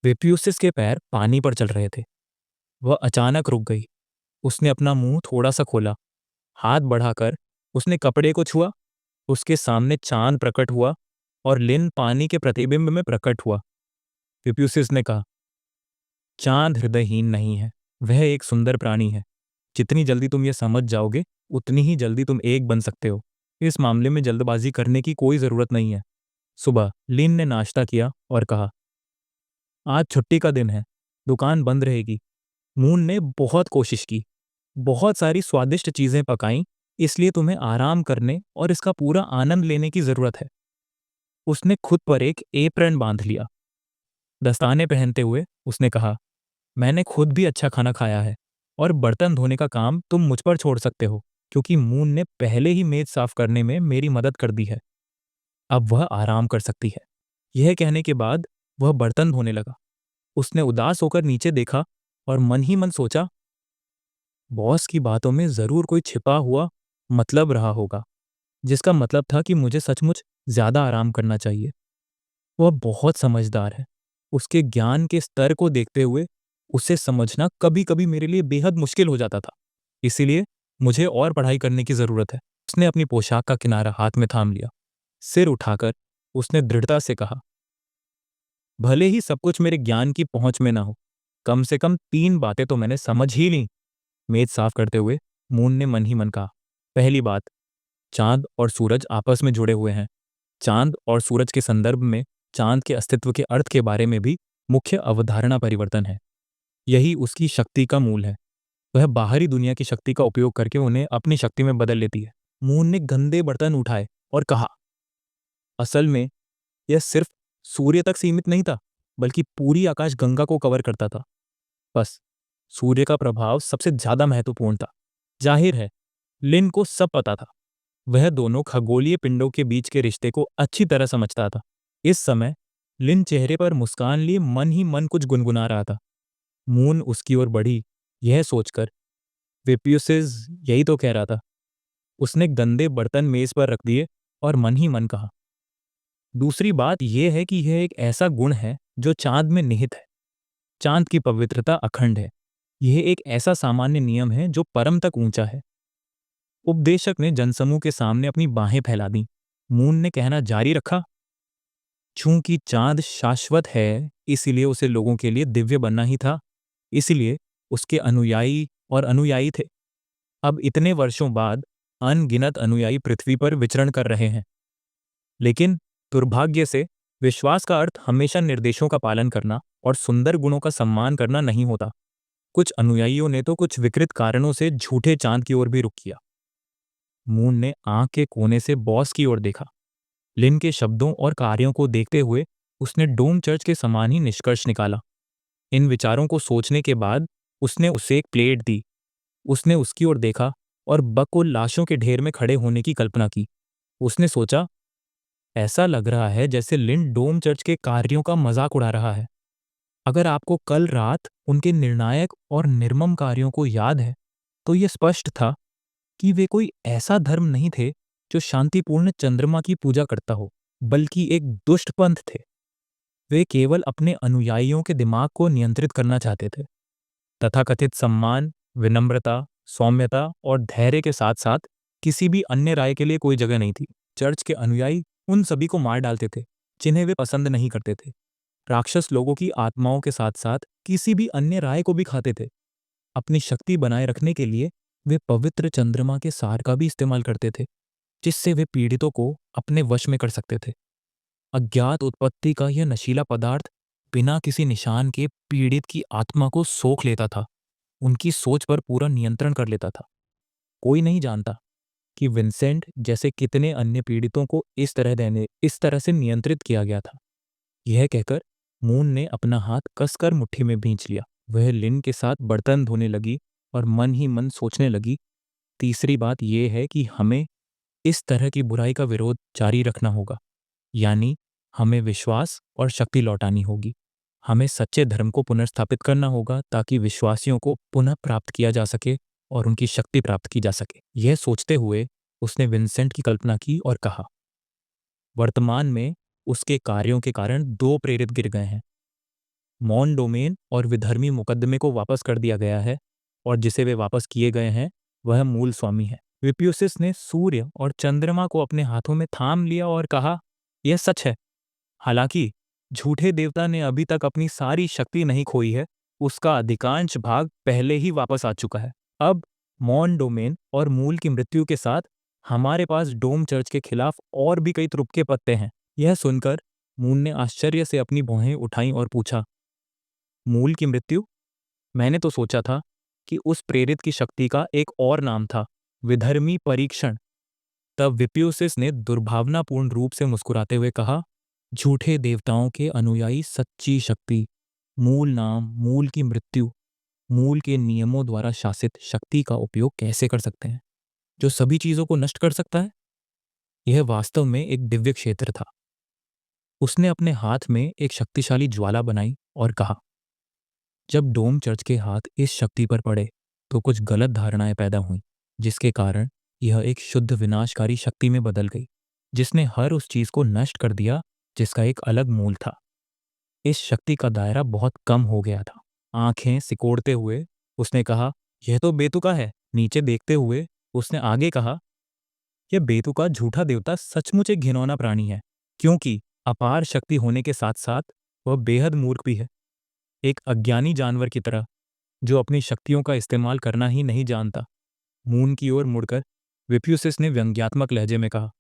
वेपियुसिस के पैर पानी पर चल रहे थे। वह अचानक रुक गई। उसने अपना मुंह थोड़ा सा खोला। हाथ बढ़ाकर उसने कपड़े को छुआ। उसके सामने चांद प्रकट हुआ और लिन पानी के प्रतिबिंब में प्रकट हुआ। वेपियुसिस ने कहा, चांद हृदयहीन नहीं है, वह एक सुंदर प्राणी है। जितनी जल्दी तुम ये समझ जाओगे उतनी ही जल्दी तुम एक बन सकते हो। इस मामले में जल्दबाजी करने की कोई जरूरत नहीं है। सुबह लिन ने नाश्ता किया और कहा, आज छुट्टी का दिन है, दुकान बंद रहेगी। मून ने बहुत कोशिश की, बहुत सारी स्वादिष्ट चीजें पकाईं, इसलिए तुम्हें आराम करने और इसका पूरा आनंद लेने की जरूरत है। उसने खुद पर एक एप्रन बांध लिया। दस्ताने पहनते हुए उसने कहा, मैंने खुद भी अच्छा खाना खाया है और बर्तन धोने का काम तुम मुझ पर छोड़ सकते हो, क्योंकि मून ने पहले ही मेज साफ करने में मेरी मदद कर दी है। अब वह आराम कर सकती है। यह कहने के बाद वह बर्तन धोने लगा। उसने उदास होकर नीचे देखा और मन ही मन सोचा, बॉस की बातों में जरूर कोई छिपा हुआ मतलब रहा होगा, जिसका मतलब था कि मुझे सचमुच ज्यादा आराम करना चाहिए। वह बहुत समझदार है। उसके ज्ञान के स्तर को देखते हुए उसे समझना कभी कभी मेरे लिए बेहद मुश्किल हो जाता था। इसीलिए मुझे और पढ़ाई करने की जरूरत है। उसने अपनी पोशाक का किनारा हाथ में थाम लिया। सिर उठाकर उसने दृढ़ता से कहा, भले ही सब कुछ मेरे ज्ञान की पहुंच में ना हो, कम से कम 3 बातें तो मैंने समझ ही ली। मेज साफ करते हुए मून ने मन ही मन कहा, पहली बात, चांद और सूरज आपस में जुड़े हुए हैं। चांद और सूरज के संदर्भ में चांद के अस्तित्व के अर्थ के बारे में भी मुख्य अवधारणा परिवर्तन है। यही उसकी शक्ति का मूल है। वह बाहरी दुनिया की शक्ति का उपयोग करके उन्हें अपनी शक्ति में बदल लेती है। मून ने गंदे बर्तन उठाए और कहा, असल में यह सिर्फ सूर्य तक सीमित नहीं था, बल्कि पूरी आकाश गंगा को कवर करता था। बस सूर्य का प्रभाव सबसे ज्यादा महत्वपूर्ण था। जाहिर है, लिन को सब पता था। वह दोनों खगोलीय पिंडों के बीच के रिश्ते को अच्छी तरह समझता था। इस समय लिन चेहरे पर मुस्कान लिए मन ही मन कुछ गुनगुना रहा था। मून उसकी ओर बढ़ी, यह सोचकर, वेपियुसिस यही तो कह रहा था। उसने गंदे बर्तन मेज पर रख दिए और मन ही मन कहा, दूसरी बात यह है कि यह एक ऐसा गुण है जो चांद में निहित है। चांद की पवित्रता अखंड है। यह एक ऐसा सामान्य नियम है जो परम तक ऊंचा है। उपदेशक ने जनसमूह के सामने अपनी बाहें फैला दी। मून ने कहना जारी रखा, चूंकि चांद शाश्वत है, इसीलिए उसे लोगों के लिए दिव्य बनना ही था। इसीलिए उसके अनुयायी और अनुयायी थे। अब इतने वर्षों बाद अनगिनत अनुयायी पृथ्वी पर विचरण कर रहे हैं। लेकिन दुर्भाग्य से विश्वास का अर्थ हमेशा निर्देशों का पालन करना और सुंदर गुणों का सम्मान करना नहीं होता। कुछ अनुयायियों ने तो कुछ विकृत कारणों से झूठे चांद की ओर भी रुख किया। मून ने आंख के कोने से बॉस की ओर देखा। लिन के शब्दों और कार्यों को देखते हुए उसने डोम चर्च के समान ही निष्कर्ष निकाला। इन विचारों को सोचने के बाद उसने उसे एक प्लेट दी। उसने उसकी ओर देखा और बक को लाशों के ढेर में खड़े होने की कल्पना की। उसने सोचा, ऐसा लग रहा है जैसे लिन डोम चर्च के कार्यों का मजाक उड़ा रहा है। अगर आपको कल रात उनके निर्णायक और निर्मम कार्यों को याद है, तो यह स्पष्ट था कि वे कोई ऐसा धर्म नहीं थे जो शांतिपूर्ण चंद्रमा की पूजा करता हो, बल्कि एक दुष्ट पंथ थे। वे केवल अपने अनुयायियों के दिमाग को नियंत्रित करना चाहते थे। तथाकथित सम्मान, विनम्रता, सौम्यता और धैर्य के साथ साथ किसी भी अन्य राय के लिए कोई जगह नहीं थी। चर्च के अनुयायी उन सभी को मार डालते थे जिन्हें वे पसंद नहीं करते थे। राक्षस लोगों की आत्माओं के साथ साथ किसी भी अन्य राय को भी खाते थे। अपनी शक्ति बनाए रखने के लिए वे पवित्र चंद्रमा के सार का भी इस्तेमाल करते थे, जिससे वे पीड़ितों को अपने वश में कर सकते थे। अज्ञात उत्पत्ति का यह नशीला पदार्थ बिना किसी निशान के पीड़ित की आत्मा को सोख लेता था, उनकी सोच पर पूरा नियंत्रण कर लेता था। कोई नहीं जानता कि विंसेंट जैसे कितने अन्य पीड़ितों को इस तरह से नियंत्रित किया गया था। यह कहकर मून ने अपना हाथ कसकर मुट्ठी में भींच लिया। वह लिन के साथ बर्तन धोने लगी और मन ही मन सोचने लगी, तीसरी बात यह है कि हमें इस तरह की बुराई का विरोध जारी रखना होगा। यानी हमें विश्वास और शक्ति लौटानी होगी। हमें सच्चे धर्म को पुनर्स्थापित करना होगा ताकि विश्वासियों को पुनः प्राप्त किया जा सके और उनकी शक्ति प्राप्त की जा सके। यह सोचते हुए उसने विंसेंट की कल्पना की और कहा, वर्तमान में उसके कार्यों के कारण 2 प्रेरित गिर गए हैं। मॉन डोमेन और विधर्मी मुकदमे को वापस कर दिया गया है और जिसे वे वापस किए गए हैं वह मूल स्वामी है। विप्यूसिस ने सूर्य और चंद्रमा को अपने हाथों में थाम लिया और कहा, यह सच है। हालांकि झूठे देवता ने अभी तक अपनी सारी शक्ति नहीं खोई है, उसका अधिकांश भाग पहले ही वापस आ चुका है। अब मॉन डोमेन और मूल की मृत्यु के साथ हमारे पास डोम चर्च के खिलाफ और भी कई तुरुप पत्ते हैं। यह सुनकर मून ने आश्चर्य से अपनी भौहें उठाईं और पूछा, मूल की मृत्यु? मैंने तो सोचा था कि उस प्रेरित की शक्ति का एक और नाम था, विधर्मी परीक्षण। तब विप्यूसिस ने दुर्भावनापूर्ण रूप से मुस्कुराते हुए कहा, झूठे देवताओं के अनुयायी सच्ची शक्ति, मूल नाम, मूल की मृत्यु, मूल के नियमों द्वारा शासित शक्ति का उपयोग कैसे कर सकते हैं जो सभी चीजों को नष्ट कर सकता है? यह वास्तव में एक दिव्य क्षेत्र था। उसने अपने हाथ में एक शक्तिशाली ज्वाला बनाई और कहा, जब डोम चर्च के हाथ इस शक्ति पर पड़े तो कुछ गलत धारणाएं पैदा हुई, जिसके कारण यह एक शुद्ध विनाशकारी शक्ति में बदल गई, जिसने हर उस चीज को नष्ट कर दिया जिसका एक अलग मूल था। इस शक्ति का दायरा बहुत कम हो गया था। आंखें सिकोड़ते हुए उसने कहा, यह तो बेतुका है। नीचे देखते हुए उसने आगे कहा, यह बेतुका झूठा देवता सचमुच एक घिनौना प्राणी है, क्योंकि अपार शक्ति होने के साथ साथ वह बेहद मूर्ख भी है, एक अज्ञानी जानवर की तरह जो अपनी शक्तियों का इस्तेमाल करना ही नहीं जानता। मून की ओर मुड़कर विप्यूसिस ने व्यंग्यात्मक लहजे में कहा,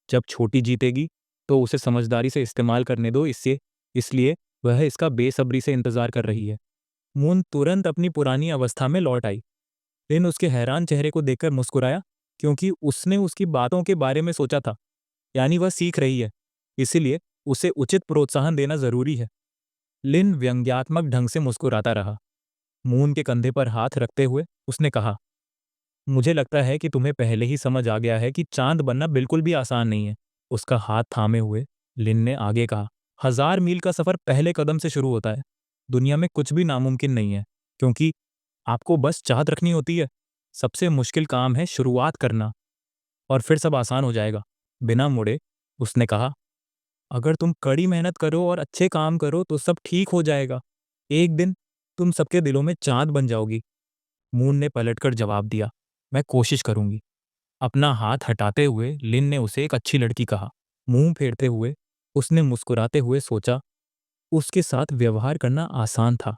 जब छोटी जीतेगी तो उसे समझदारी से इस्तेमाल करने दो, इससे इसलिए वह इसका बेसब्री से इंतजार कर रही है। मून तुरंत अपनी पुरानी अवस्था में लौट आई। लिन उसके हैरान चेहरे को देखकर मुस्कुराया, क्योंकि उसने उसकी बातों के बारे में सोचा था, यानी वह सीख रही है, इसीलिए उसे उचित प्रोत्साहन देना जरूरी है। लिन व्यंग्यात्मक ढंग से मुस्कुराता रहा। मून के कंधे पर हाथ रखते हुए उसने कहा, मुझे लगता है कि तुम्हें पहले ही समझ आ गया है कि चांद बनना बिल्कुल भी आसान नहीं है। उसका हाथ थामे हुए लिन ने आगे कहा, 1000 मील का सफर पहले कदम से शुरू होता है। दुनिया में कुछ भी नामुमकिन नहीं है, क्योंकि आपको बस चाहत रखनी होती है। सबसे मुश्किल काम है शुरुआत करना, और फिर सब आसान हो जाएगा। बिना मुड़े उसने कहा, अगर तुम कड़ी मेहनत करो और अच्छे काम करो तो सब ठीक हो जाएगा। एक दिन तुम सबके दिलों में चांद बन जाओगी। मून ने पलटकर जवाब दिया, मैं कोशिश करूंगी। अपना हाथ हटाते हुए लिन ने उसे एक अच्छी लड़की कहा। मुंह फेरते हुए उसने मुस्कुराते हुए सोचा, उसके साथ व्यवहार करना आसान था।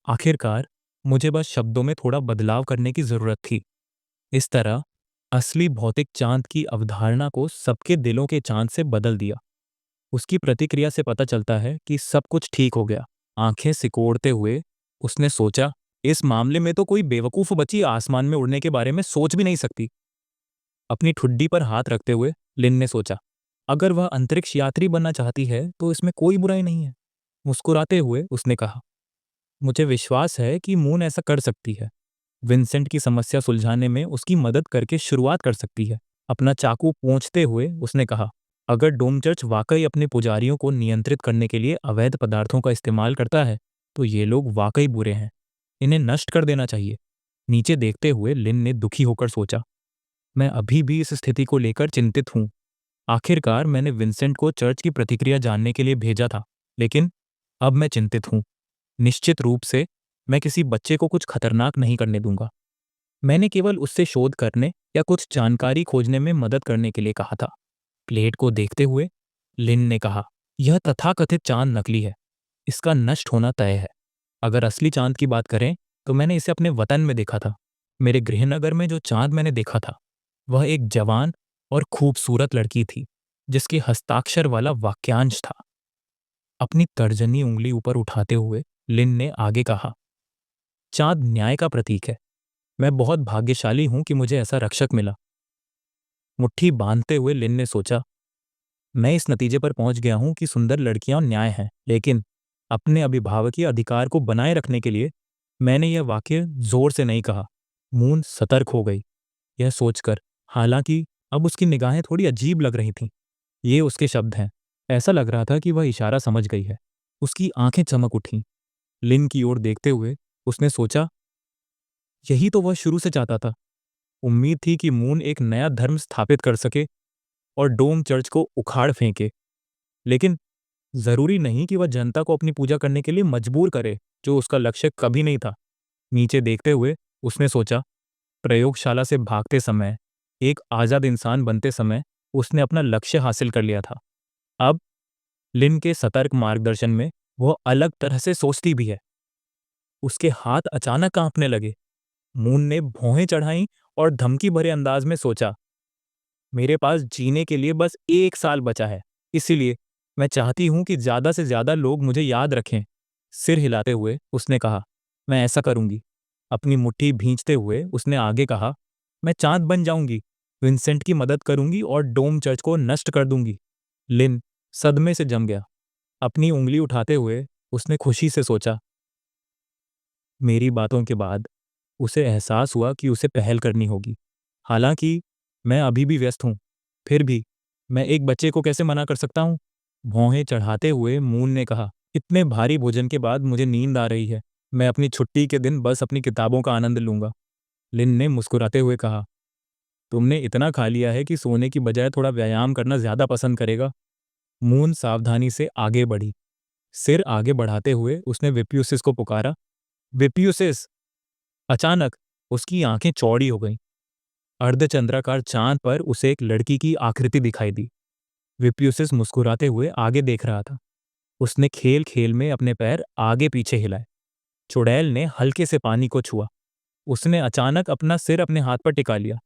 आखिरकार मुझे बस शब्दों में थोड़ा बदलाव करने की जरूरत थी। इस तरह असली भौतिक चांद की अवधारणा को सबके दिलों के चांद से बदल दिया। उसकी प्रतिक्रिया से पता चलता है कि सब कुछ ठीक हो गया। आंखें सिकोड़ते हुए उसने सोचा, इस मामले में तो कोई बेवकूफ बच्ची आसमान में उड़ने के बारे में सोच भी नहीं सकती। अपनी ठुड्डी पर हाथ रखते हुए लिन ने सोचा, अगर वह अंतरिक्ष यात्री बनना चाहती है तो इसमें कोई बुराई नहीं है। मुस्कुराते हुए उसने कहा, मुझे विश्वास है कि मून ऐसा कर सकती है। विंसेंट की समस्या सुलझाने में उसकी मदद करके शुरुआत कर सकती है। अपना चाकू पोंछते हुए उसने कहा, अगर डोम चर्च वाकई अपने पुजारियों को नियंत्रित करने के लिए अवैध पदार्थों का इस्तेमाल करता है तो ये लोग वाकई बुरे हैं। इन्हें नष्ट कर देना चाहिए। नीचे देखते हुए लिन ने दुखी होकर सोचा, मैं अभी भी इस स्थिति को लेकर चिंतित हूँ। आखिरकार मैंने विंसेंट को चर्च की प्रतिक्रिया जानने के लिए भेजा था, लेकिन अब मैं चिंतित हूँ। निश्चित रूप से मैं किसी बच्चे को कुछ खतरनाक नहीं करने दूंगा। मैंने केवल उससे शोध करने या कुछ जानकारी खोजने में मदद करने के लिए कहा था। प्लेट को देखते हुए लिन ने कहा, यह तथाकथित चांद नकली है। इसका नष्ट होना तय है। अगर असली चांद की बात करें तो मैंने इसे अपने वतन में देखा था। मेरे गृहनगर में जो चांद मैंने देखा था वह एक जवान और खूबसूरत लड़की थी, जिसके हस्ताक्षर वाला वाक्यांश था। अपनी तर्जनी उंगली ऊपर उठाते हुए लिन ने आगे कहा, चांद न्याय का प्रतीक है। मैं बहुत भाग्यशाली हूं कि मुझे ऐसा रक्षक मिला। मुट्ठी बांधते हुए लिन ने सोचा, मैं इस नतीजे पर पहुंच गया हूं कि सुंदर लड़कियां न्याय हैं, लेकिन अपने अभिभावकीय अधिकार को बनाए रखने के लिए मैंने यह वाक्य जोर से नहीं कहा। मून सतर्क हो गई, यह सोचकर, हालांकि अब उसकी निगाहें थोड़ी अजीब लग रही थीं। ये उसके शब्द हैं। ऐसा लग रहा था कि वह इशारा समझ गई है। उसकी आंखें चमक उठीं। लिन की ओर देखते हुए उसने सोचा, यही तो वह शुरू से चाहता था। उम्मीद थी कि मून एक नया धर्म स्थापित कर सके और डोम चर्च को उखाड़ फेंके, लेकिन जरूरी नहीं कि वह जनता को अपनी पूजा करने के लिए मजबूर करे, जो उसका लक्ष्य कभी नहीं था। नीचे देखते हुए उसने सोचा, प्रयोगशाला से भागते समय, एक आजाद इंसान बनते समय उसने अपना लक्ष्य हासिल कर लिया था। अब लिन के सतर्क मार्गदर्शन में वह अलग तरह से सोचती भी है। उसके हाथ अचानक कांपने लगे। मून ने भौहें चढ़ाईं और धमकी भरे अंदाज में सोचा, मेरे पास जीने के लिए बस 1 साल बचा है, इसीलिए मैं चाहती हूं कि ज्यादा से ज्यादा लोग मुझे याद रखें। सिर हिलाते हुए उसने कहा, मैं ऐसा करूंगी। अपनी मुट्ठी भींचते हुए उसने आगे कहा, मैं चांद बन जाऊंगी, विंसेंट की मदद करूंगी और डोम चर्च को नष्ट कर दूंगी। लिन सदमे से जम गया। अपनी उंगली उठाते हुए उसने खुशी से सोचा, मेरी बातों के बाद उसे एहसास हुआ कि उसे पहल करनी होगी। हालांकि मैं अभी भी व्यस्त हूं, फिर भी मैं एक बच्चे को कैसे मना कर सकता हूं? भौहें चढ़ाते हुए मून ने कहा, इतने भारी भोजन के बाद मुझे नींद आ रही है। मैं अपनी छुट्टी के दिन बस अपनी किताबों का आनंद लूंगा। लिन ने मुस्कुराते हुए कहा, तुमने इतना खा लिया है कि सोने की बजाय थोड़ा व्यायाम करना ज्यादा पसंद करेगा। मून सावधानी से आगे बढ़ी। सिर आगे बढ़ाते हुए उसने विप्यूसिस को पुकारा, विप्यूसिस। अचानक उसकी आंखें चौड़ी हो गईं। अर्धचंद्राकार चांद पर उसे एक लड़की की आकृति दिखाई दी। विप्यूसिस मुस्कुराते हुए आगे देख रहा था। उसने खेल खेल में अपने पैर आगे पीछे हिलाए। चुड़ैल ने हल्के से पानी को छुआ। उसने अचानक अपना सिर अपने हाथ पर टिका लिया।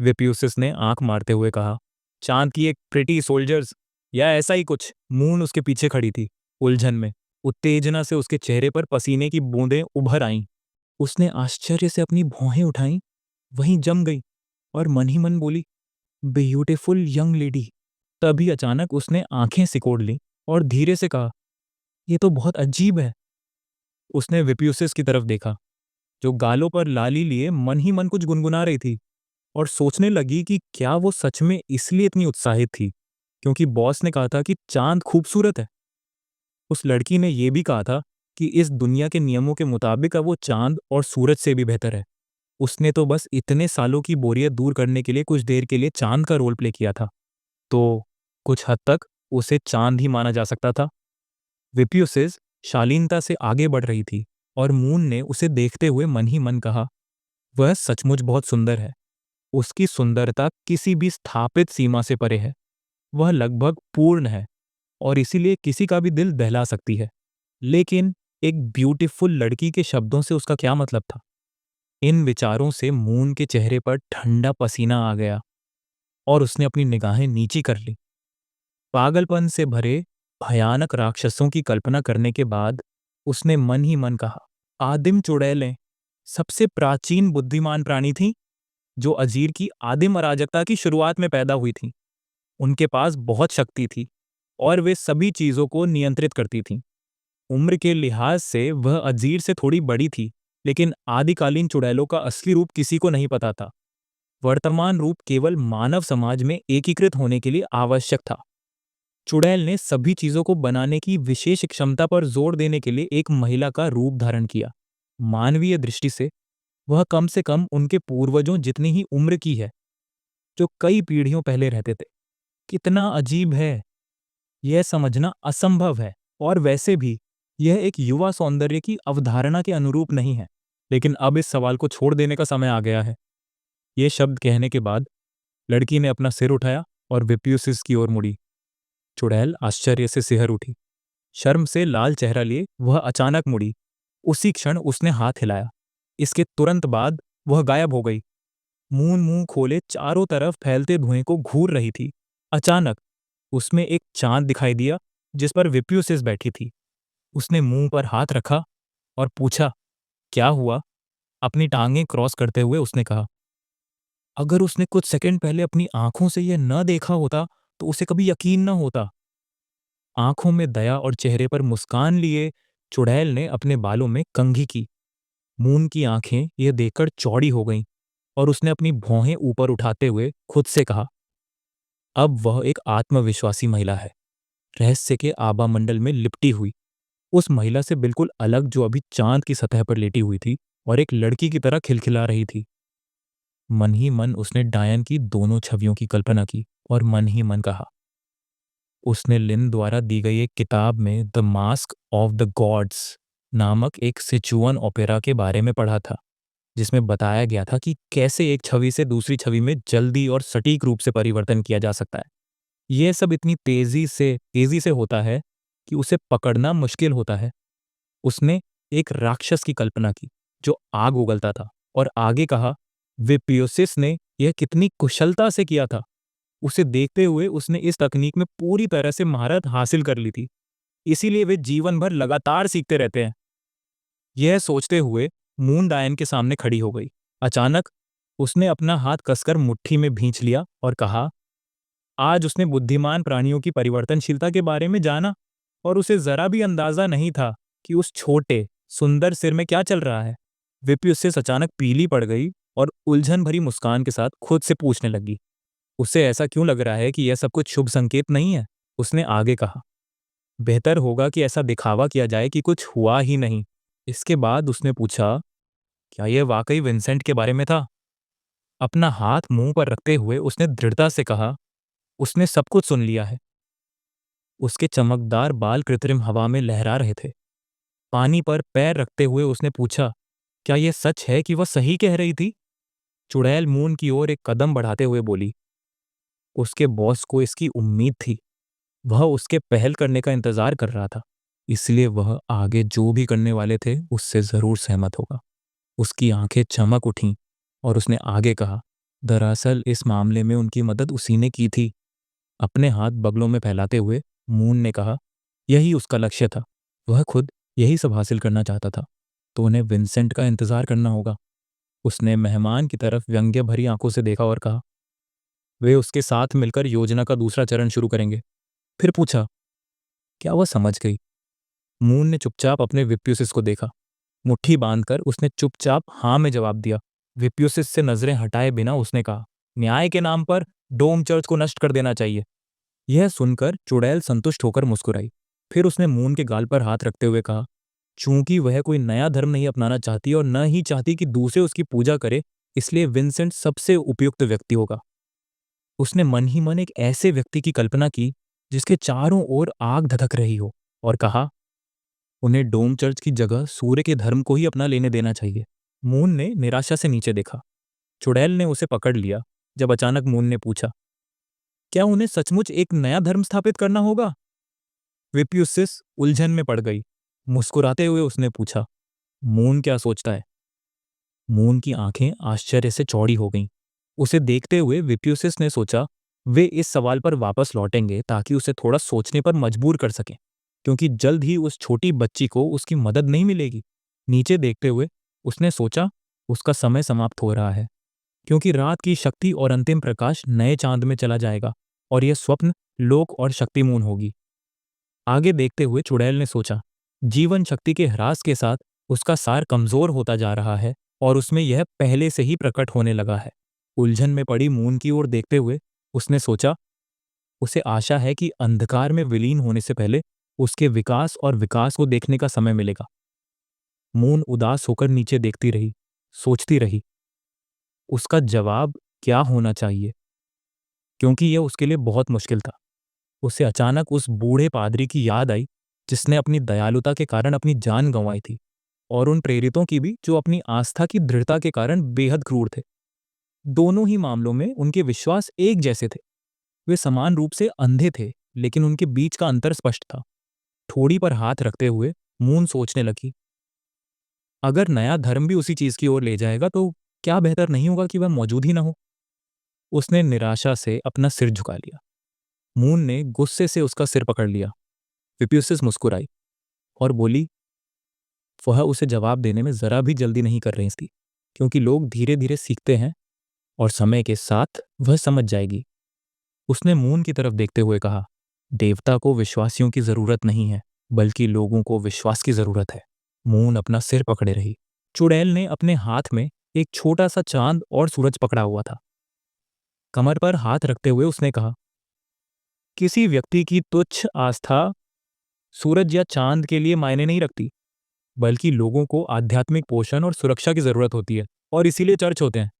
विप्यूसिस ने आंख मारते हुए कहा, चांद की एक प्रिटी सोल्जर्स, या ऐसा ही कुछ। मून उसके पीछे खड़ी थी, उलझन में। उत्तेजना से उसके चेहरे पर पसीने की बूंदें उभर आईं। उसने आश्चर्य से अपनी भौहें उठाईं, वहीं जम गई और मन ही मन बोली, ब्यूटीफुल यंग लेडी। तभी अचानक उसने आंखें सिकोड़ लीं और धीरे से कहा, यह तो बहुत अजीब है। उसने विप्यूसिस की तरफ देखा, जो गालों पर लाली लिए मन ही मन कुछ गुनगुना रही थी, और सोचने लगी कि क्या वो सच में इसलिए इतनी उत्साहित थी क्योंकि बॉस ने कहा था कि चांद खूबसूरत है। उस लड़की ने यह भी कहा था कि इस दुनिया के नियमों के मुताबिक अब वो चांद और सूरज से भी बेहतर है। उसने तो बस इतने सालों की बोरियत दूर करने के लिए कुछ देर के लिए चांद का रोल प्ले किया था, तो कुछ हद तक उसे चांद ही माना जा सकता था। विप्यूसिस शालीनता से आगे बढ़ रही थी और मून ने उसे देखते हुए मन ही मन कहा, वह सचमुच बहुत सुंदर है। उसकी सुंदरता किसी भी स्थापित सीमा से परे है। वह लगभग पूर्ण है और इसीलिए किसी का भी दिल दहला सकती है। लेकिन एक ब्यूटीफुल लड़की के शब्दों से उसका क्या मतलब था? इन विचारों से मून के चेहरे पर ठंडा पसीना आ गया और उसने अपनी निगाहें नीची कर ली। पागलपन से भरे भयानक राक्षसों की कल्पना करने के बाद उसने मन ही मन कहा, आदिम चुड़ैलें सबसे प्राचीन बुद्धिमान प्राणी थीं, जो अजीर की आदिम अराजकता की शुरुआत में पैदा हुई थीं। उनके पास बहुत शक्ति थी और वे सभी चीजों को नियंत्रित करती थीं। उम्र के लिहाज से वह अजीर से थोड़ी बड़ी थी, लेकिन आदिकालीन चुड़ैलों का असली रूप किसी को नहीं पता था। वर्तमान रूप केवल मानव समाज में एकीकृत होने के लिए आवश्यक था। चुड़ैल ने सभी चीजों को बनाने की विशेष क्षमता पर जोर देने के लिए एक महिला का रूप धारण किया। मानवीय दृष्टि से वह कम से कम उनके पूर्वजों जितनी ही उम्र की है, जो कई पीढ़ियों पहले रहते थे। कितना अजीब है, यह समझना असंभव है, और वैसे भी यह एक युवा सौंदर्य की अवधारणा के अनुरूप नहीं है। लेकिन अब इस सवाल को छोड़ देने का समय आ गया है। ये शब्द कहने के बाद लड़की ने अपना सिर उठाया और विप्यूसिस की ओर मुड़ी। चुड़ैल आश्चर्य से सिहर उठी। शर्म से लाल चेहरा लिए वह अचानक मुड़ी। उसी क्षण उसने हाथ हिलाया। इसके तुरंत बाद वह गायब हो गई। मून मुंह खोले चारों तरफ फैलते धुएं को घूर रही थी। अचानक उसमें एक चांद दिखाई दिया जिस पर विप्यूसिस बैठी थी। उसने मुंह पर हाथ रखा और पूछा, क्या हुआ? अपनी टांगें क्रॉस करते हुए उसने कहा, अगर उसने कुछ सेकंड पहले अपनी आंखों से यह न देखा होता तो उसे कभी यकीन न होता। आंखों में दया और चेहरे पर मुस्कान लिए चुड़ैल ने अपने बालों में कंघी की। मून की आंखें यह देखकर चौड़ी हो गईं और उसने अपनी भौहें ऊपर उठाते हुए खुद से कहा, अब वह एक आत्मविश्वासी महिला है, रहस्य के आभा मंडल में लिपटी हुई, उस महिला से बिल्कुल अलग जो अभी चांद की सतह पर लेटी हुई थी और एक लड़की की तरह खिलखिला रही थी। मन ही मन उसने डायन की दोनों छवियों की कल्पना की और मन ही मन कहा, उसने लिन द्वारा दी गई एक किताब में the mask of the gods नामक एक सिचुअन ओपेरा के बारे में पढ़ा था, जिसमें बताया गया था कि कैसे एक छवि से दूसरी छवि में जल्दी और सटीक रूप से परिवर्तन किया जा सकता है। यह सब इतनी तेजी से होता है कि उसे पकड़ना मुश्किल होता है। उसने एक राक्षस की कल्पना की जो आग उगलता था और आगे कहा, विपियोसिस ने यह कितनी कुशलता से किया था। उसे देखते हुए उसने इस तकनीक में पूरी तरह से महारत हासिल कर ली थी, इसीलिए वे जीवन भर लगातार सीखते रहते हैं। यह सोचते हुए मून डायन के सामने खड़ी हो गई। अचानक उसने अपना हाथ कसकर मुट्ठी में भींच लिया और कहा, आज उसने बुद्धिमान प्राणियों की परिवर्तनशीलता के बारे में जाना और उसे जरा भी अंदाजा नहीं था कि उस छोटे सुंदर सिर में क्या चल रहा है। विपी उससे अचानक पीली पड़ गई और उलझन भरी मुस्कान के साथ खुद से पूछने लगी, उसे ऐसा क्यों लग रहा है कि यह सब कुछ शुभ संकेत नहीं है। उसने आगे कहा, बेहतर होगा कि ऐसा दिखावा किया जाए कि कुछ हुआ ही नहीं। इसके बाद उसने पूछा, क्या यह वाकई विंसेंट के बारे में था। अपना हाथ मुंह पर रखते हुए उसने दृढ़ता से कहा, उसने सब कुछ सुन लिया है। उसके चमकदार बाल कृत्रिम हवा में लहरा रहे थे। पानी पर पैर रखते हुए उसने पूछा, क्या यह सच है कि वह सही कह रही थी। चुड़ैल मून की ओर एक कदम बढ़ाते हुए बोली, उसके बॉस को इसकी उम्मीद थी। वह उसके पहल करने का इंतजार कर रहा था, इसलिए वह आगे जो भी करने वाले थे उससे जरूर सहमत होगा। उसकी आंखें चमक उठीं और उसने आगे कहा, दरअसल इस मामले में उनकी मदद उसी ने की थी। अपने हाथ बगलों में फैलाते हुए मून ने कहा, यही उसका लक्ष्य था। वह खुद यही सब हासिल करना चाहता था, तो उन्हें विंसेंट का इंतजार करना होगा। उसने मेहमान की तरफ व्यंग्य भरी आंखों से देखा और कहा, वे उसके साथ मिलकर योजना का दूसरा चरण शुरू करेंगे। फिर पूछा, क्या वह समझ गई। मून ने चुपचाप अपने विप्यूसिस को देखा। मुट्ठी बांधकर उसने चुपचाप हाँ में जवाब दिया। विप्यूसिस से नजरें हटाए बिना उसने कहा, न्याय के नाम पर डोम चर्च को नष्ट कर देना चाहिए। यह सुनकर चुड़ैल संतुष्ट होकर मुस्कुराई। फिर उसने मून के गाल पर हाथ रखते हुए कहा, चूंकि वह कोई नया धर्म नहीं अपनाना चाहती और न ही चाहती कि दूसरे उसकी पूजा करे, इसलिए विंसेंट सबसे उपयुक्त व्यक्ति होगा। उसने मन ही मन एक ऐसे व्यक्ति की कल्पना की जिसके चारों ओर आग धधक रही हो और कहा, उन्हें डोम चर्च की जगह सूर्य के धर्म को ही अपना लेने देना चाहिए। मून ने निराशा से नीचे देखा। चुड़ैल ने उसे पकड़ लिया। जब अचानक मून ने पूछा, क्या उन्हें सचमुच एक नया धर्म स्थापित करना होगा। विप्युसिस उलझन में पड़ गई। मुस्कुराते हुए उसने पूछा, मून क्या सोचता है। मून की आंखें आश्चर्य से चौड़ी हो गईं। उसे देखते हुए विप्युसिस ने सोचा, वे इस सवाल पर वापस लौटेंगे ताकि उसे थोड़ा सोचने पर मजबूर कर सकें, क्योंकि जल्द ही उस छोटी बच्ची को उसकी मदद नहीं मिलेगी। नीचे देखते हुए उसने सोचा, उसका समय समाप्त हो रहा है, क्योंकि रात की शक्ति और अंतिम प्रकाश नए चांद में चला जाएगा और यह स्वप्न लोक और शक्तिमून होगी। आगे देखते हुए चुड़ैल ने सोचा, जीवन शक्ति के ह्रास के साथ उसका सार कमजोर होता जा रहा है और उसमें यह पहले से ही प्रकट होने लगा है। उलझन में पड़ी मून की ओर देखते हुए उसने सोचा, उसे आशा है कि अंधकार में विलीन होने से पहले उसके विकास और विकास को देखने का समय मिलेगा। मून उदास होकर नीचे देखती रही, सोचती रही, उसका जवाब क्या होना चाहिए, क्योंकि यह उसके लिए बहुत मुश्किल था। उसे अचानक उस बूढ़े पादरी की याद आई जिसने अपनी दयालुता के कारण अपनी जान गंवाई थी, और उन प्रेरितों की भी जो अपनी आस्था की दृढ़ता के कारण बेहद क्रूर थे। दोनों ही मामलों में उनके विश्वास एक जैसे थे। वे समान रूप से अंधे थे, लेकिन उनके बीच का अंतर स्पष्ट था। ठोड़ी पर हाथ रखते हुए मून सोचने लगी, अगर नया धर्म भी उसी चीज की ओर ले जाएगा तो क्या बेहतर नहीं होगा कि वह मौजूद ही ना हो। उसने निराशा से अपना सिर झुका लिया। मून ने गुस्से से उसका सिर पकड़ लिया। विप्युसिस मुस्कुराई और बोली, वह उसे जवाब देने में जरा भी जल्दी नहीं कर रही थी, क्योंकि लोग धीरे धीरे सीखते हैं और समय के साथ वह समझ जाएगी। उसने मून की तरफ देखते हुए कहा, देवता को विश्वासियों की जरूरत नहीं है, बल्कि लोगों को विश्वास की जरूरत है। मून अपना सिर पकड़े रही। चुड़ैल ने अपने हाथ में एक छोटा सा चांद और सूरज पकड़ा हुआ था। कमर पर हाथ रखते हुए उसने कहा, किसी व्यक्ति की तुच्छ आस्था सूरज या चांद के लिए मायने नहीं रखती, बल्कि लोगों को आध्यात्मिक पोषण और सुरक्षा की जरूरत होती है, और इसीलिए चर्च होते हैं।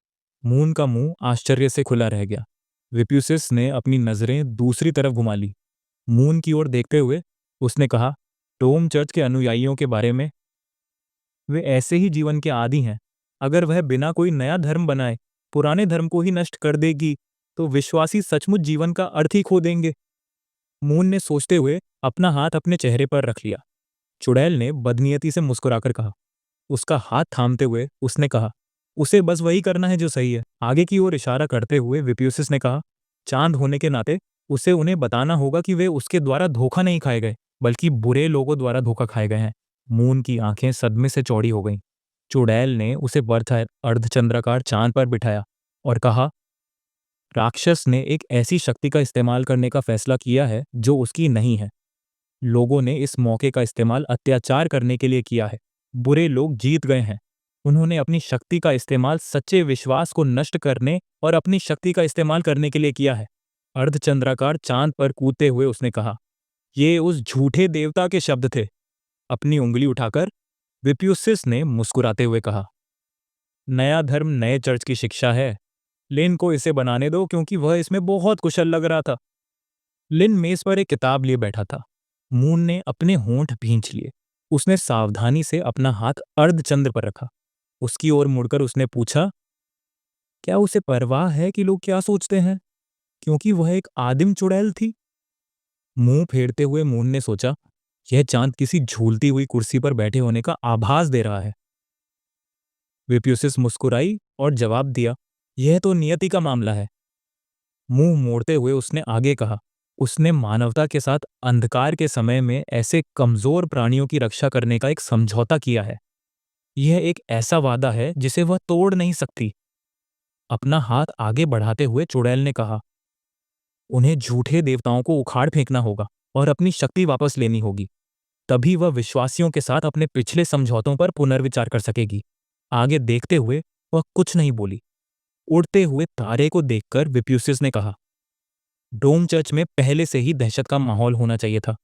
मून का मुंह आश्चर्य से खुला रह गया। विप्युसिस ने अपनी नजरें दूसरी तरफ घुमा ली। मून की ओर देखते हुए उसने कहा, डोम चर्च के अनुयायियों के बारे में, वे ऐसे ही जीवन के आदी हैं। अगर वह बिना कोई नया धर्म बनाए पुराने धर्म को ही नष्ट कर देगी तो विश्वासी सचमुच जीवन का अर्थ ही खो देंगे। मून ने सोचते हुए अपना हाथ अपने चेहरे पर रख लिया। चुड़ैल ने बदनीयती से मुस्कुराकर कहा। उसका हाथ थामते हुए उसने कहा, उसे बस वही करना है जो सही है। आगे की ओर इशारा करते हुए विप्यूसिस ने कहा, चांद होने के नाते उसे उन्हें बताना होगा कि वे उसके द्वारा धोखा नहीं खाए गए, बल्कि बुरे लोगों द्वारा धोखा खाए गए हैं। मून की आंखें सदमे से चौड़ी हो गईं। चुड़ैल ने उसे बर्थ अर्धचंद्राकार चांद पर बिठाया और कहा, राक्षस ने एक ऐसी शक्ति का इस्तेमाल करने का फैसला किया है जो उसकी नहीं है। लोगों ने इस मौके का इस्तेमाल अत्याचार करने के लिए किया है। बुरे लोग जीत गए हैं। उन्होंने अपनी शक्ति का इस्तेमाल सच्चे विश्वास को नष्ट करने और अपनी शक्ति का इस्तेमाल करने के लिए किया है। अर्धचंद्राकार चांद पर कूदते हुए उसने कहा, ये उस झूठे देवता के शब्द थे। अपनी उंगली उठाकर विप्यूसिस ने मुस्कुराते हुए कहा, नया धर्म नए चर्च की शिक्षा है। लिन को इसे बनाने दो क्योंकि वह इसमें बहुत कुशल लग रहा था। लिन मेज पर एक किताब लिए बैठा था। मून ने अपने होंठ भींच लिए। उसने सावधानी से अपना हाथ अर्धचंद्र पर रखा। उसकी ओर मुड़कर उसने पूछा, क्या उसे परवाह है कि लोग क्या सोचते हैं, क्योंकि वह एक आदिम चुड़ैल थी? मुंह फेरते हुए मून ने सोचा, यह चांद किसी झूलती हुई कुर्सी पर बैठे होने का आभास दे रहा है। विप्यूसिस मुस्कुराई और जवाब दिया, यह तो नियति का मामला है। मुंह मोड़ते हुए उसने आगे कहा, उसने मानवता के साथ अंधकार के समय में ऐसे कमजोर प्राणियों की रक्षा करने का एक समझौता किया है। यह एक ऐसा वादा है जिसे वह तोड़ नहीं सकती। अपना हाथ आगे बढ़ाते हुए चुड़ैल ने कहा, उन्हें झूठे देवताओं को उखाड़ फेंकना होगा और अपनी शक्ति वापस लेनी होगी। तभी वह विश्वासियों के साथ अपने पिछले समझौतों पर पुनर्विचार कर सकेगी। आगे देखते हुए वह कुछ नहीं बोली। उड़ते हुए तारे को देखकर विप्यूसिस ने कहा, डोम चर्च में पहले से ही दहशत का माहौल होना चाहिए था।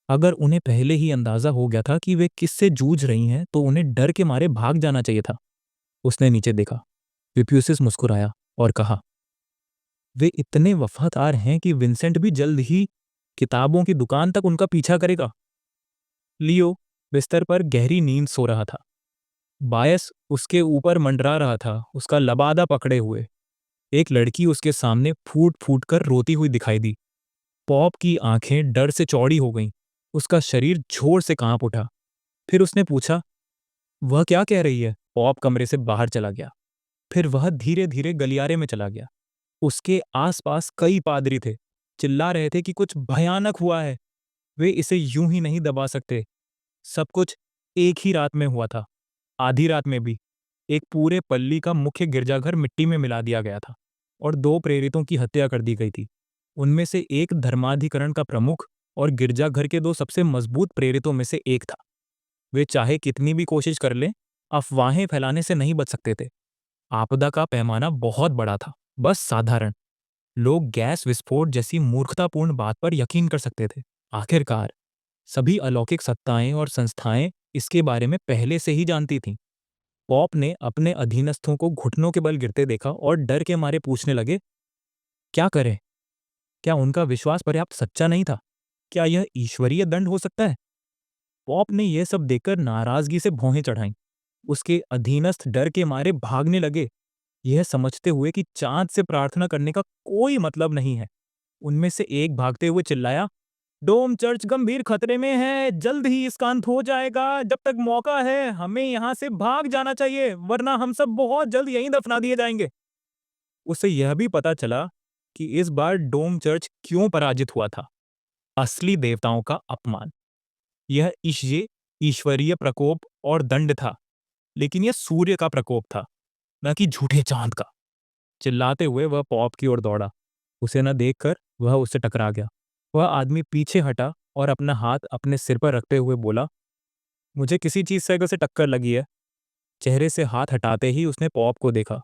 अगर उन्हें पहले ही अंदाजा हो गया था कि वे किससे जूझ रही हैं तो उन्हें डर के मारे भाग जाना चाहिए था। उसने नीचे देखा। विप्यूसिस मुस्कुराया और कहा, वे इतने वफादार हैं कि विंसेंट भी जल्द ही किताबों की दुकान तक उनका पीछा करेगा। लियो बिस्तर पर गहरी नींद सो रहा था। बायस उसके ऊपर मंडरा रहा था, उसका लबादा पकड़े हुए। एक लड़की उसके सामने फूट फूट कर रोती हुई दिखाई दी। पॉप की आंखें डर से चौड़ी हो गईं। उसका शरीर जोर से कांप उठा। फिर उसने पूछा, वह क्या कह रही है? पॉप कमरे से बाहर चला गया। फिर वह धीरे धीरे गलियारे में चला गया। उसके आसपास कई पादरी थे। चिल्ला रहे थे कि कुछ भयानक हुआ है। वे इसे यूं ही नहीं दबा सकते। सब कुछ एक ही रात में हुआ था। आधी रात में भी एक पूरे पल्ली का मुख्य गिरजाघर मिट्टी में मिला दिया गया था और दो प्रेरितों की हत्या कर दी गई थी। उनमें से एक धर्माधिकरण का प्रमुख और गिरजाघर के दो सबसे मजबूत प्रेरितों में से एक था। वे चाहे कितनी भी कोशिश कर लें, अफवाहें फैलाने से नहीं बच सकते थे। आपदा का पैमाना बहुत बड़ा था, बस साधारण लोग गैस विस्फोट जैसी मूर्खतापूर्ण बात पर यकीन कर सकते थे। आखिरकार सभी अलौकिक सत्ताएं और संस्थाएं इसके बारे में पहले से ही जानती थीं। पॉप ने अपने अधीनस्थों को घुटनों के बल गिरते देखा और डर के मारे पूछने लगे, क्या करें? क्या उनका विश्वास पर्याप्त सच्चा नहीं था? क्या यह ईश्वरीय दंड हो सकता है? पॉप ने यह सब देखकर नाराजगी से भौहें चढ़ाईं। उसके अधीनस्थ डर के मारे भागने लगे, यह समझते हुए कि चांद से प्रार्थना करने का कोई मतलब नहीं है। उनमें से एक भागते हुए चिल्लाया, डोम चर्च गंभीर खतरे में है, जल्द ही इसका अंत हो जाएगा। जब तक मौका है हमें यहाँ से भाग जाना चाहिए, वरना हम सब बहुत जल्द यहीं दफना दिए जाएंगे। उसे यह भी पता चला कि इस बार डोम चर्च क्यों पराजित हुआ था। असली देवताओं का अपमान। यह ईश्वरीय प्रकोप और दंड था, लेकिन यह सूर्य का प्रकोप था, न कि झूठे चांद का। चिल्लाते हुए वह पॉप की ओर दौड़ा। उसे न देखकर वह उससे टकरा गया। वह आदमी पीछे हटा और अपना हाथ अपने सिर पर रखते हुए बोला, मुझे किसी चीज से अगर से टक्कर लगी है। चेहरे से हाथ हटाते ही उसने पॉप को देखा।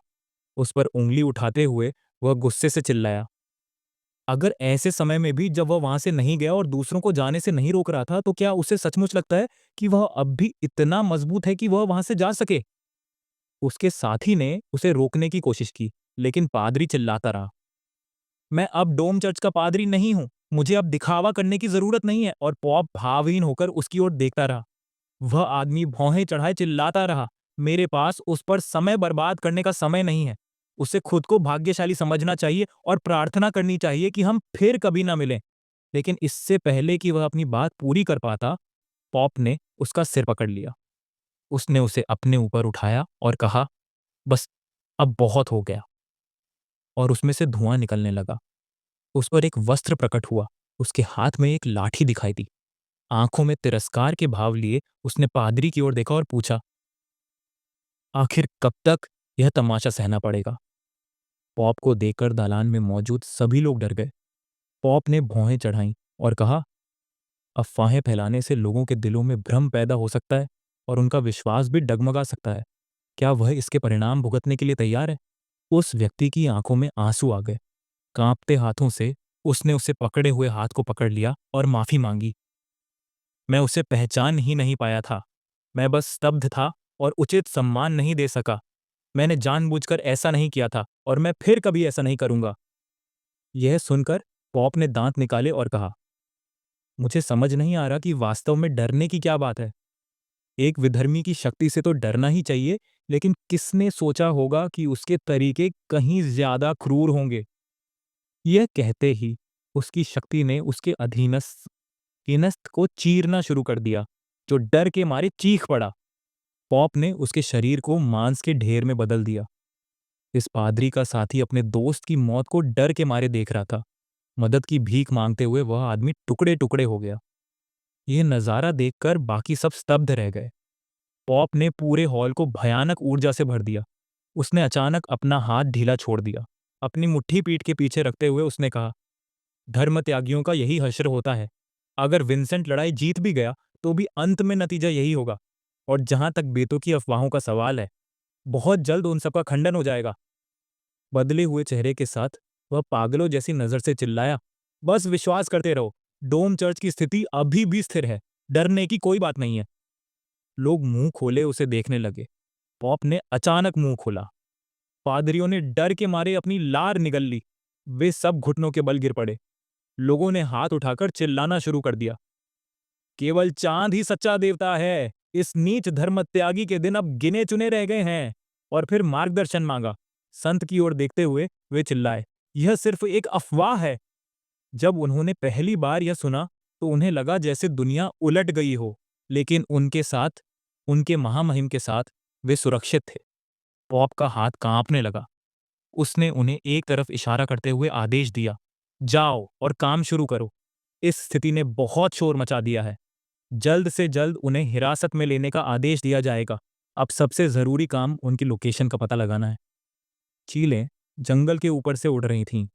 उस पर उंगली उठाते हुए वह गुस्से से चिल्लाया, अगर ऐसे समय में भी जब वह वहां से नहीं गया और दूसरों को जाने से नहीं रोक रहा था तो क्या उसे सचमुच लगता है कि वह अब भी इतना मजबूत है कि वह वहां से जा सके? उसके साथी ने उसे रोकने की कोशिश की, लेकिन पादरी चिल्लाता रहा, मैं अब डोम चर्च का पादरी नहीं हूं। मुझे अब दिखावा करने की जरूरत नहीं है। और पॉप भावहीन होकर उसकी ओर देखता रहा। वह आदमी भौहें चढ़ाए चिल्लाता रहा, मेरे पास उस पर समय बर्बाद करने का समय नहीं है। उसे खुद को भाग्यशाली समझना चाहिए और प्रार्थना करनी चाहिए कि हम फिर कभी ना मिलें। लेकिन इससे पहले कि वह अपनी बात पूरी कर पाता, पॉप ने उसका सिर पकड़ लिया। उसने उसे अपने ऊपर उठाया और कहा, बस अब बहुत हो गया। और उसमें से धुआं निकलने लगा। उस पर एक वस्त्र प्रकट हुआ। उसके हाथ में एक लाठी दिखाई दी। आंखों में तिरस्कार के भाव लिए उसने पादरी की ओर देखा और पूछा, आखिर कब तक यह तमाशा सहना पड़ेगा? पॉप को देखकर दालान में मौजूद सभी लोग डर गए। पॉप ने भौहें चढ़ाईं और कहा, अफवाहें फैलाने से लोगों के दिलों में भ्रम पैदा हो सकता है और उनका विश्वास भी डगमगा सकता है। क्या वह इसके परिणाम भुगतने के लिए तैयार है? उस व्यक्ति की आंखों में आंसू आ गए। कांपते हाथों से उसने उसे पकड़े हुए हाथ को पकड़ लिया और माफी मांगी। मैं उसे पहचान ही नहीं पाया था। मैं बस स्तब्ध था और उचित सम्मान नहीं दे सका। मैंने जानबूझकर ऐसा नहीं किया था और मैं फिर कभी ऐसा नहीं करूंगा। यह सुनकर पॉप ने दांत निकाले और कहा, मुझे समझ नहीं आ रहा कि वास्तव में डरने की क्या बात है। एक विधर्मी की शक्ति से तो डरना ही चाहिए, लेकिन किसने सोचा होगा कि उसके तरीके कहीं ज्यादा क्रूर होंगे। यह कहते ही उसकी शक्ति ने उसके अधीनस्थ को चीरना शुरू कर दिया, जो डर के मारे चीख पड़ा। पॉप ने उसके शरीर को मांस के ढेर में बदल दिया। इस पादरी का साथी अपने दोस्त की मौत को डर के मारे देख रहा था। मदद की भीख मांगते हुए वह आदमी टुकड़े टुकड़े हो गया। यह नजारा देखकर बाकी सब स्तब्ध रह गए। पॉप ने पूरे हॉल को भयानक ऊर्जा से भर दिया। उसने अचानक अपना हाथ ढीला छोड़ दिया। अपनी मुट्ठी पीठ के पीछे रखते हुए उसने कहा, धर्म त्यागियों का यही हश्र होता है। अगर विंसेंट लड़ाई जीत भी गया तो भी अंत में नतीजा यही होगा। और जहां तक बेतों की अफवाहों का सवाल है, बहुत जल्द उन सबका खंडन हो जाएगा। बदले हुए चेहरे के साथ वह पागलों जैसी नजर से चिल्लाया, बस विश्वास करते रहो, डोम चर्च की स्थिति अभी भी स्थिर है। डरने की कोई बात नहीं है। लोग मुंह खोले उसे देखने लगे। पॉप ने अचानक मुंह खोला। पादरियों ने डर के मारे अपनी लार निगल ली। वे सब घुटनों के बल गिर पड़े। लोगों ने हाथ उठाकर चिल्लाना शुरू कर दिया, केवल चांद ही सच्चा देवता है। इस नीच धर्म त्यागी के दिन अब गिने चुने रह गए हैं। और फिर मार्गदर्शन मांगा। संत की ओर देखते हुए वे चिल्लाए, यह सिर्फ एक अफवाह है। जब उन्होंने पहली बार यह सुना तो उन्हें लगा जैसे दुनिया उलट गई हो। लेकिन उनके साथ, उनके महामहिम के साथ वे सुरक्षित थे। पॉप का हाथ कांपने लगा। उसने उन्हें एक तरफ इशारा करते हुए आदेश दिया, जाओ और काम शुरू करो। इस स्थिति ने बहुत शोर मचा दिया है। जल्द से जल्द उन्हें हिरासत में लेने का आदेश दिया जाएगा। अब सबसे जरूरी काम उनकी लोकेशन का पता लगाना है। चीलें जंगल के ऊपर से उड़ रही थीं।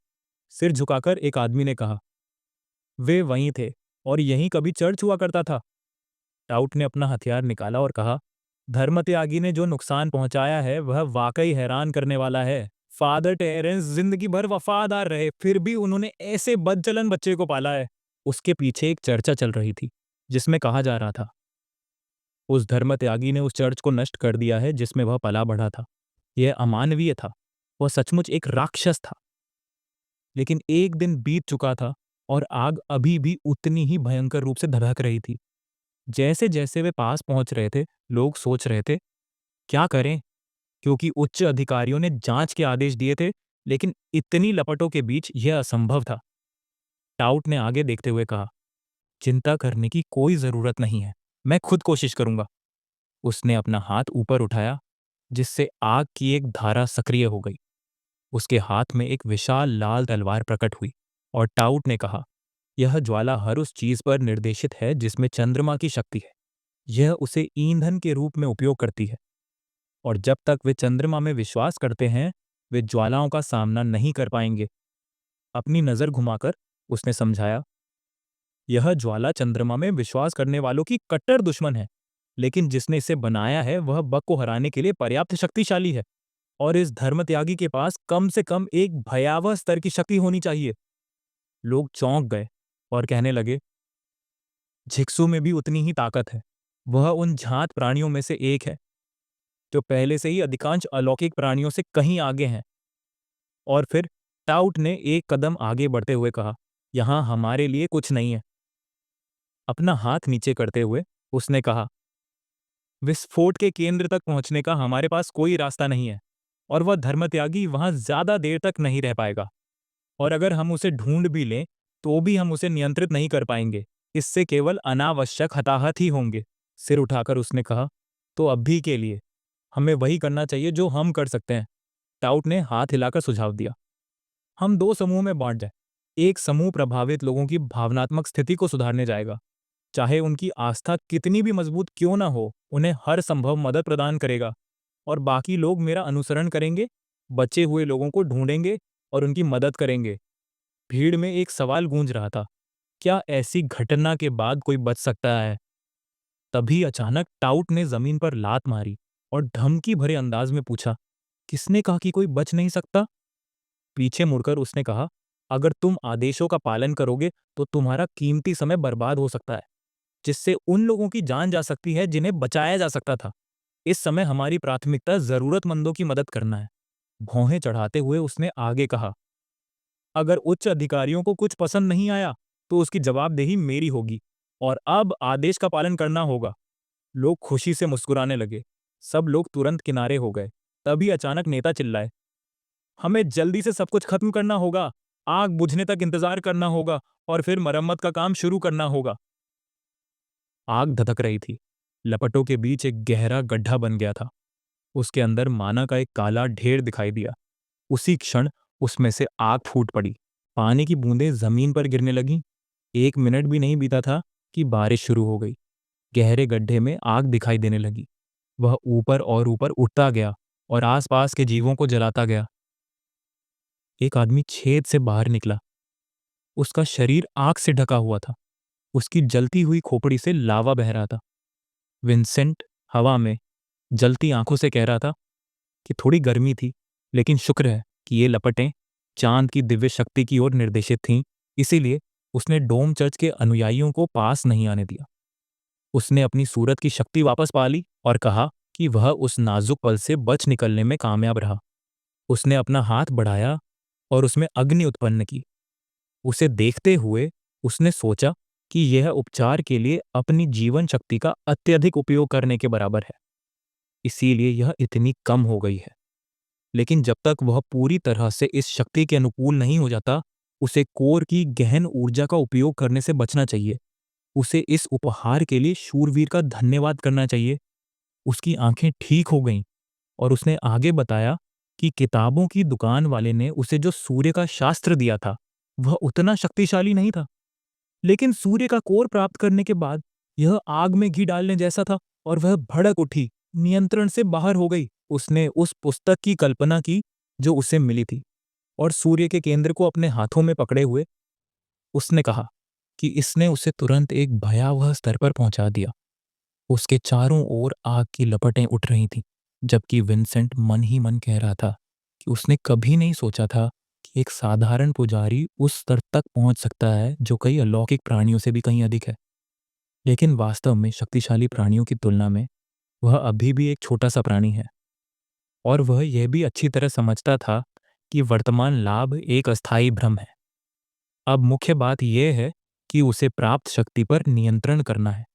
सिर झुकाकर एक आदमी ने कहा, वे वहीं थे और यहीं कभी चर्च हुआ करता था। टाउट ने अपना हथियार निकाला और कहा, धर्मत्यागी ने जो नुकसान पहुंचाया है वह वाकई हैरान करने वाला है। फादर टेरेंस जिंदगी भर वफादार रहे, फिर भी उन्होंने ऐसे बदचलन बच्चे को पाला है। उसके पीछे एक चर्चा चल रही थी जिसमें कहा जा रहा था, उस धर्मत्यागी ने उस चर्च को नष्ट कर दिया है जिसमें वह पला बढ़ा था। यह अमानवीय था। वह सचमुच एक राक्षस था। लेकिन एक दिन बीत चुका था और आग अभी भी उतनी ही भयंकर रूप से धधक रही थी। जैसे जैसे वे पास पहुंच रहे थे, लोग सोच रहे थे, क्या करें? क्योंकि उच्च अधिकारियों ने जांच के आदेश दिए थे, लेकिन इतनी लपटों के बीच यह असंभव था। टाउट ने आगे देखते हुए कहा, चिंता करने की कोई जरूरत नहीं है। मैं खुद कोशिश करूंगा। उसने अपना हाथ ऊपर उठाया, जिससे आग की एक धारा सक्रिय हो गई। उसके हाथ में एक विशाल लाल तलवार प्रकट हुई और टाउट ने कहा, यह ज्वाला हर उस चीज पर निर्देशित है जिसमें चंद्रमा की शक्ति है। यह उसे ईंधन के रूप में उपयोग करती है। और जब तक वे चंद्रमा में विश्वास करते हैं, वे ज्वालाओं का सामना नहीं कर पाएंगे। अपनी नजर घुमाकर उसने समझाया, यह ज्वाला चंद्रमा में विश्वास करने वालों की कट्टर दुश्मन है, लेकिन जिसने इसे बनाया है वह बक को हराने के लिए पर्याप्त शक्तिशाली है। और इस धर्मत्यागी के पास कम से कम एक भयावह स्तर की शक्ति होनी चाहिए। लोग चौंक गए और कहने लगे, झिक्सू में भी उतनी ही ताकत है। वह उन झांत प्राणियों में से एक है जो पहले से ही अधिकांश अलौकिक प्राणियों से कहीं आगे हैं। और फिर टाउट ने एक कदम आगे बढ़ते हुए कहा, यहाँ हमारे लिए कुछ नहीं है। अपना हाथ नीचे करते हुए उसने कहा, विस्फोट के केंद्र तक पहुंचने का हमारे पास कोई रास्ता नहीं है और वह धर्मत्यागी वहां ज्यादा देर तक नहीं रह पाएगा। और अगर हम उसे ढूंढ भी लें तो भी हम उसे नियंत्रित नहीं कर पाएंगे। इससे केवल अनावश्यक हताहत ही होंगे। सिर उठाकर उसने कहा, तो अभी के लिए हमें वही करना चाहिए जो हम कर सकते हैं। टाउट ने हाथ हिलाकर सुझाव दिया, हम दो समूह में बांट जाए। एक समूह प्रभावित लोगों की भावनात्मक स्थिति को सुधारने जाएगा। चाहे उनकी आस्था कितनी भी मजबूत क्यों ना हो, उन्हें हर संभव मदद प्रदान करेगा। और बाकी लोग मेरा अनुसरण करेंगे, बचे हुए लोगों को ढूंढेंगे और उनकी मदद करेंगे। भीड़ में एक सवाल गूंज रहा था, क्या ऐसी घटना के बाद कोई बच सकता है? तभी अचानक टाउट ने जमीन पर लात मारी और धमकी भरे अंदाज में पूछा, किसने कहा कि कोई बच नहीं सकता? पीछे मुड़कर उसने कहा, अगर तुम आदेशों का पालन करोगे तो तुम्हारा कीमती समय बर्बाद हो सकता है, जिससे उन लोगों की जान जा सकती है जिन्हें बचाया जा सकता था। इस समय हमारी प्राथमिकता जरूरतमंदों की मदद करना है। भौहें चढ़ाते हुए उसने आगे कहा, अगर उच्च अधिकारियों को कुछ पसंद नहीं आया तो उसकी जवाबदेही मेरी होगी और अब आदेश का पालन करना होगा। लोग खुशी से मुस्कुराने लगे। सब लोग तुरंत किनारे हो गए। तभी अचानक नेता चिल्लाए, हमें जल्दी से सब कुछ खत्म करना होगा। आग बुझने तक इंतजार करना होगा और फिर मरम्मत का काम शुरू करना होगा। आग धधक रही थी। लपटों के बीच एक गहरा गड्ढा बन गया था। उसके अंदर माना का एक काला ढेर दिखाई दिया। उसी क्षण उसमें से आग फूट पड़ी। पानी की बूंदें जमीन पर गिरने लगीं। 1 मिनट भी नहीं बीता था कि बारिश शुरू हो गई। गहरे गड्ढे में आग दिखाई देने लगी। वह ऊपर और ऊपर उठता गया और आसपास के जीवों को जलाता गया। एक आदमी छेद से बाहर निकला। उसका शरीर आग से ढका हुआ था। उसकी जलती हुई खोपड़ी से लावा बह रहा था। विंसेंट हवा में जलती आंखों से कह रहा था कि थोड़ी गर्मी थी, लेकिन शुक्र है कि ये लपटें चांद की दिव्य शक्ति की ओर निर्देशित थीं। इसीलिए उसने डोम चर्च के अनुयायियों को पास नहीं आने दिया। उसने अपनी सूरत की शक्ति वापस पा ली और कहा कि वह उस नाजुक पल से बच निकलने में कामयाब रहा। उसने अपना हाथ बढ़ाया और उसमें अग्नि उत्पन्न की। उसे देखते हुए उसने सोचा कि यह उपचार के लिए अपनी जीवन शक्ति का अत्यधिक उपयोग करने के बराबर है, इसीलिए यह इतनी कम हो गई है। लेकिन जब तक वह पूरी तरह से इस शक्ति के अनुकूल नहीं हो जाता, उसे कोर की गहन ऊर्जा का उपयोग करने से बचना चाहिए। उसे इस उपहार के लिए शूरवीर का धन्यवाद करना चाहिए। उसकी आंखें ठीक हो गईं और उसने आगे बताया कि किताबों की दुकान वाले ने उसे जो सूर्य का शास्त्र दिया था, वह उतना शक्तिशाली नहीं था। लेकिन सूर्य का कोर प्राप्त करने के बाद यह आग में घी डालने जैसा था और वह भड़क उठी, नियंत्रण से बाहर हो गई। उसने उस पुस्तक की कल्पना की जो उसे मिली थी और सूर्य के केंद्र को अपने हाथों में पकड़े हुए उसने कहा कि इसने उसे तुरंत एक भयावह स्तर पर पहुंचा दिया। उसके चारों ओर आग की लपटें उठ रही थीं, जबकि विंसेंट मन ही मन कह रहा था कि उसने कभी नहीं सोचा था कि एक साधारण पुजारी उस स्तर तक पहुंच सकता है जो कई अलौकिक प्राणियों से भी कहीं अधिक है। लेकिन वास्तव में शक्तिशाली प्राणियों की तुलना में वह अभी भी एक छोटा सा प्राणी है। और वह यह भी अच्छी तरह समझता था कि वर्तमान लाभ एक अस्थायी भ्रम है। अब मुख्य बात यह है कि उसे प्राप्त शक्ति पर नियंत्रण करना है।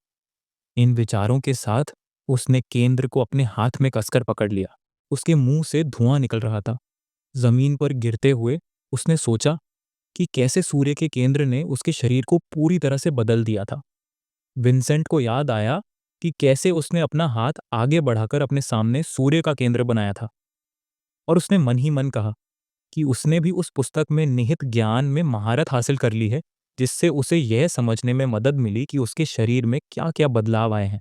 इन विचारों के साथ उसने केंद्र को अपने हाथ में कसकर पकड़ लिया। उसके मुंह से धुआं निकल रहा था। जमीन पर गिरते हुए उसने सोचा कि कैसे सूर्य के केंद्र ने उसके शरीर को पूरी तरह से बदल दिया था। विंसेंट को याद आया कि कैसे उसने अपना हाथ आगे बढ़ाकर अपने सामने सूर्य का केंद्र बनाया था। और उसने मन ही मन कहा कि उसने भी उस पुस्तक में निहित ज्ञान में महारत हासिल कर ली है, जिससे उसे यह समझने में मदद मिली कि उसके शरीर में क्या क्या बदलाव आए हैं।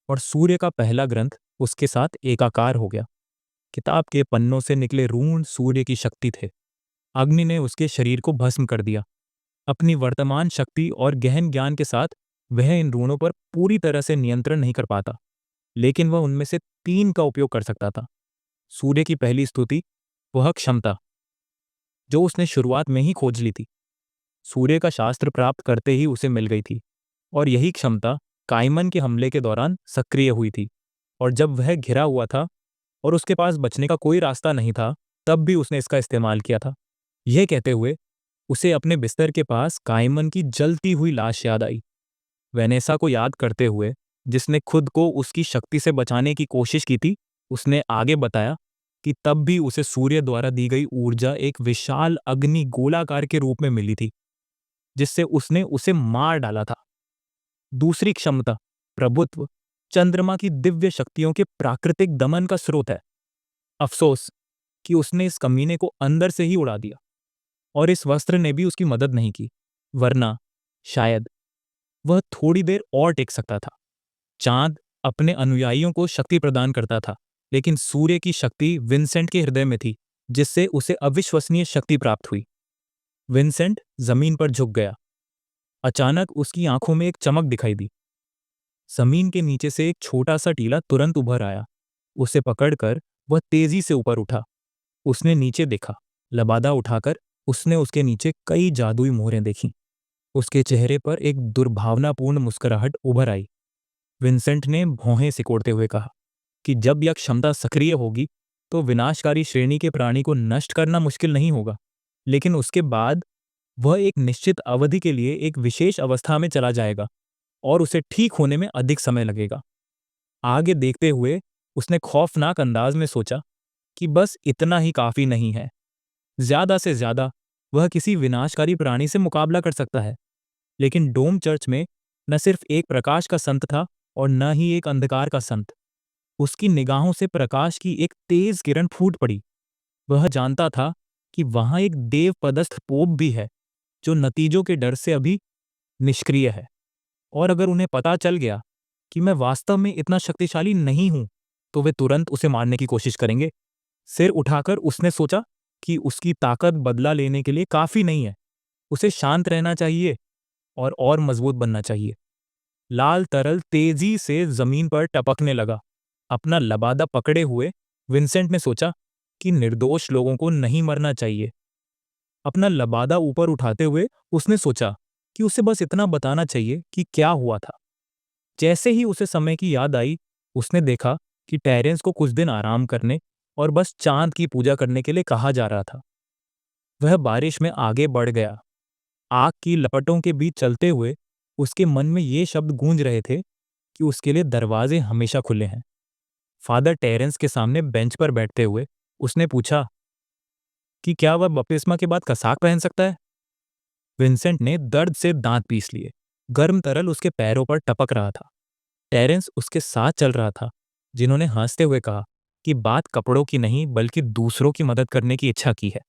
और सूर्य का पहला ग्रंथ उसके साथ एकाकार हो गया। किताब के पन्नों से निकले रून सूर्य की शक्ति थे। अग्नि ने उसके शरीर को भस्म कर दिया। अपनी वर्तमान शक्ति और गहन ज्ञान के साथ वह इन ऋणों पर पूरी तरह से नियंत्रण नहीं कर पाता, लेकिन वह उनमें से 3 का उपयोग कर सकता था। सूर्य की पहली स्तुति, वह क्षमता जो उसने शुरुआत में ही खोज ली थी। सूर्य का शास्त्र प्राप्त करते ही उसे मिल गई थी और यही क्षमता काइमन के हमले के दौरान सक्रिय हुई थी। और जब वह घिरा हुआ था और उसके पास बचने का कोई रास्ता नहीं था, तब भी उसने इसका इस्तेमाल किया था। यह कहते हुए उसे अपने बिस्तर के पास काइमन की जलती हुई लाश याद आई। वेनेसा को याद करते हुए, जिसने खुद को उसकी शक्ति से बचाने की कोशिश की थी, उसने आगे बताया कि तब भी उसे सूर्य द्वारा दी गई ऊर्जा एक विशाल अग्नि गोलाकार के रूप में मिली थी, जिससे उसने उसे मार डाला था। दूसरी क्षमता, प्रभुत्व, चंद्रमा की दिव्य शक्तियों के प्राकृतिक दमन का स्रोत है। अफसोस कि उसने इस कमीने को अंदर से ही उड़ा दिया, और इस वस्त्र ने भी उसकी मदद नहीं की, वरना शायद वह थोड़ी देर और टेक सकता था। चांद अपने अनुयायियों को शक्ति प्रदान करता था, लेकिन सूर्य की शक्ति विंसेंट के हृदय में थी, जिससे उसे अविश्वसनीय शक्ति प्राप्त हुई। विंसेंट जमीन पर झुक गया। अचानक उसकी आंखों में एक चमक दिखाई दी। जमीन के नीचे से एक छोटा सा टीला तुरंत उभर आया। उसे पकड़कर वह तेजी से ऊपर उठा। उसने नीचे देखा। लबादा उठाकर उसने उसके नीचे कई जादुई मोहरें देखीं। उसके चेहरे पर एक दुर्भावनापूर्ण मुस्कुराहट उभर आई। विंसेंट ने भौहें सिकोड़ते हुए कहा कि जब यह क्षमता सक्रिय होगी तो विनाशकारी श्रेणी के प्राणी को नष्ट करना मुश्किल नहीं होगा, लेकिन उसके बाद वह एक निश्चित अवधि के लिए एक विशेष अवस्था में चला जाएगा और उसे ठीक होने में अधिक समय लगेगा। आगे देखते हुए उसने खौफनाक अंदाज में सोचा कि बस इतना ही काफी नहीं है। ज्यादा से ज्यादा वह किसी विनाशकारी प्राणी से मुकाबला कर सकता है, लेकिन डोम चर्च में न सिर्फ एक प्रकाश का संत था और न ही एक अंधकार का संत। उसकी निगाहों से प्रकाश की एक तेज किरण फूट पड़ी। वह जानता था कि वहां एक देव पदस्थ पोप भी है, जो नतीजों के डर से अभी निष्क्रिय है। और अगर उन्हें पता चल गया कि मैं वास्तव में इतना शक्तिशाली नहीं हूं, तो वे तुरंत उसे मारने की कोशिश करेंगे। सिर उठाकर उसने सोचा कि उसकी ताकत बदला लेने के लिए काफी नहीं है। उसे शांत रहना चाहिए और मजबूत बनना चाहिए। लाल तरल तेजी से जमीन पर टपकने लगा। अपना लबादा पकड़े हुए विंसेंट ने सोचा कि निर्दोष लोगों को नहीं मरना चाहिए। अपना लबादा ऊपर उठाते हुए उसने सोचा कि उसे बस इतना बताना चाहिए कि क्या हुआ था। जैसे ही उसे समय की याद आई, उसने देखा कि टेरेंस को कुछ दिन आराम करने और बस चांद की पूजा करने के लिए कहा जा रहा था। वह बारिश में आगे बढ़ गया। आग की लपटों के बीच चलते हुए उसके मन में ये शब्द गूंज रहे थे कि उसके लिए दरवाजे हमेशा खुले हैं। फादर टेरेंस के सामने बेंच पर बैठते हुए उसने पूछा कि क्या वह बपतिस्मा के बाद कसाक पहन सकता है। विंसेंट ने दर्द से दांत पीस लिए। गर्म तरल उसके पैरों पर टपक रहा था। टेरेंस उसके साथ चल रहा था, जिन्होंने हंसते हुए कहा कि बात कपड़ों की नहीं बल्कि दूसरों की मदद करने की इच्छा की है।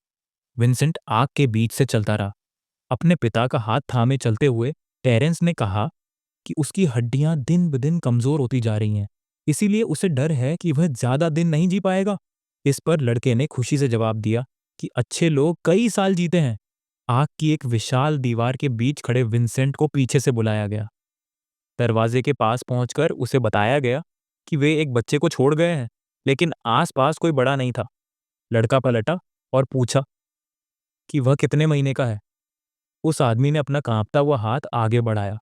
विंसेंट आग के बीच से चलता रहा। अपने पिता का हाथ थामे चलते हुए टेरेंस ने कहा कि उसकी हड्डियां दिन ब दिन कमजोर होती जा रही हैं, इसीलिए उसे डर है कि वह ज्यादा दिन नहीं जी पाएगा। इस पर लड़के ने खुशी से जवाब दिया कि अच्छे लोग कई साल जीते हैं। आग की एक विशाल दीवार के बीच खड़े विंसेंट को पीछे से बुलाया गया। दरवाजे के पास पहुंचकर उसे बताया गया कि वे एक बच्चे को छोड़ गए हैं, लेकिन आसपास कोई बड़ा नहीं था। लड़का पलटा और पूछा कि वह कितने महीने का है। उस आदमी ने अपना कांपता हुआ हाथ आगे बढ़ाया।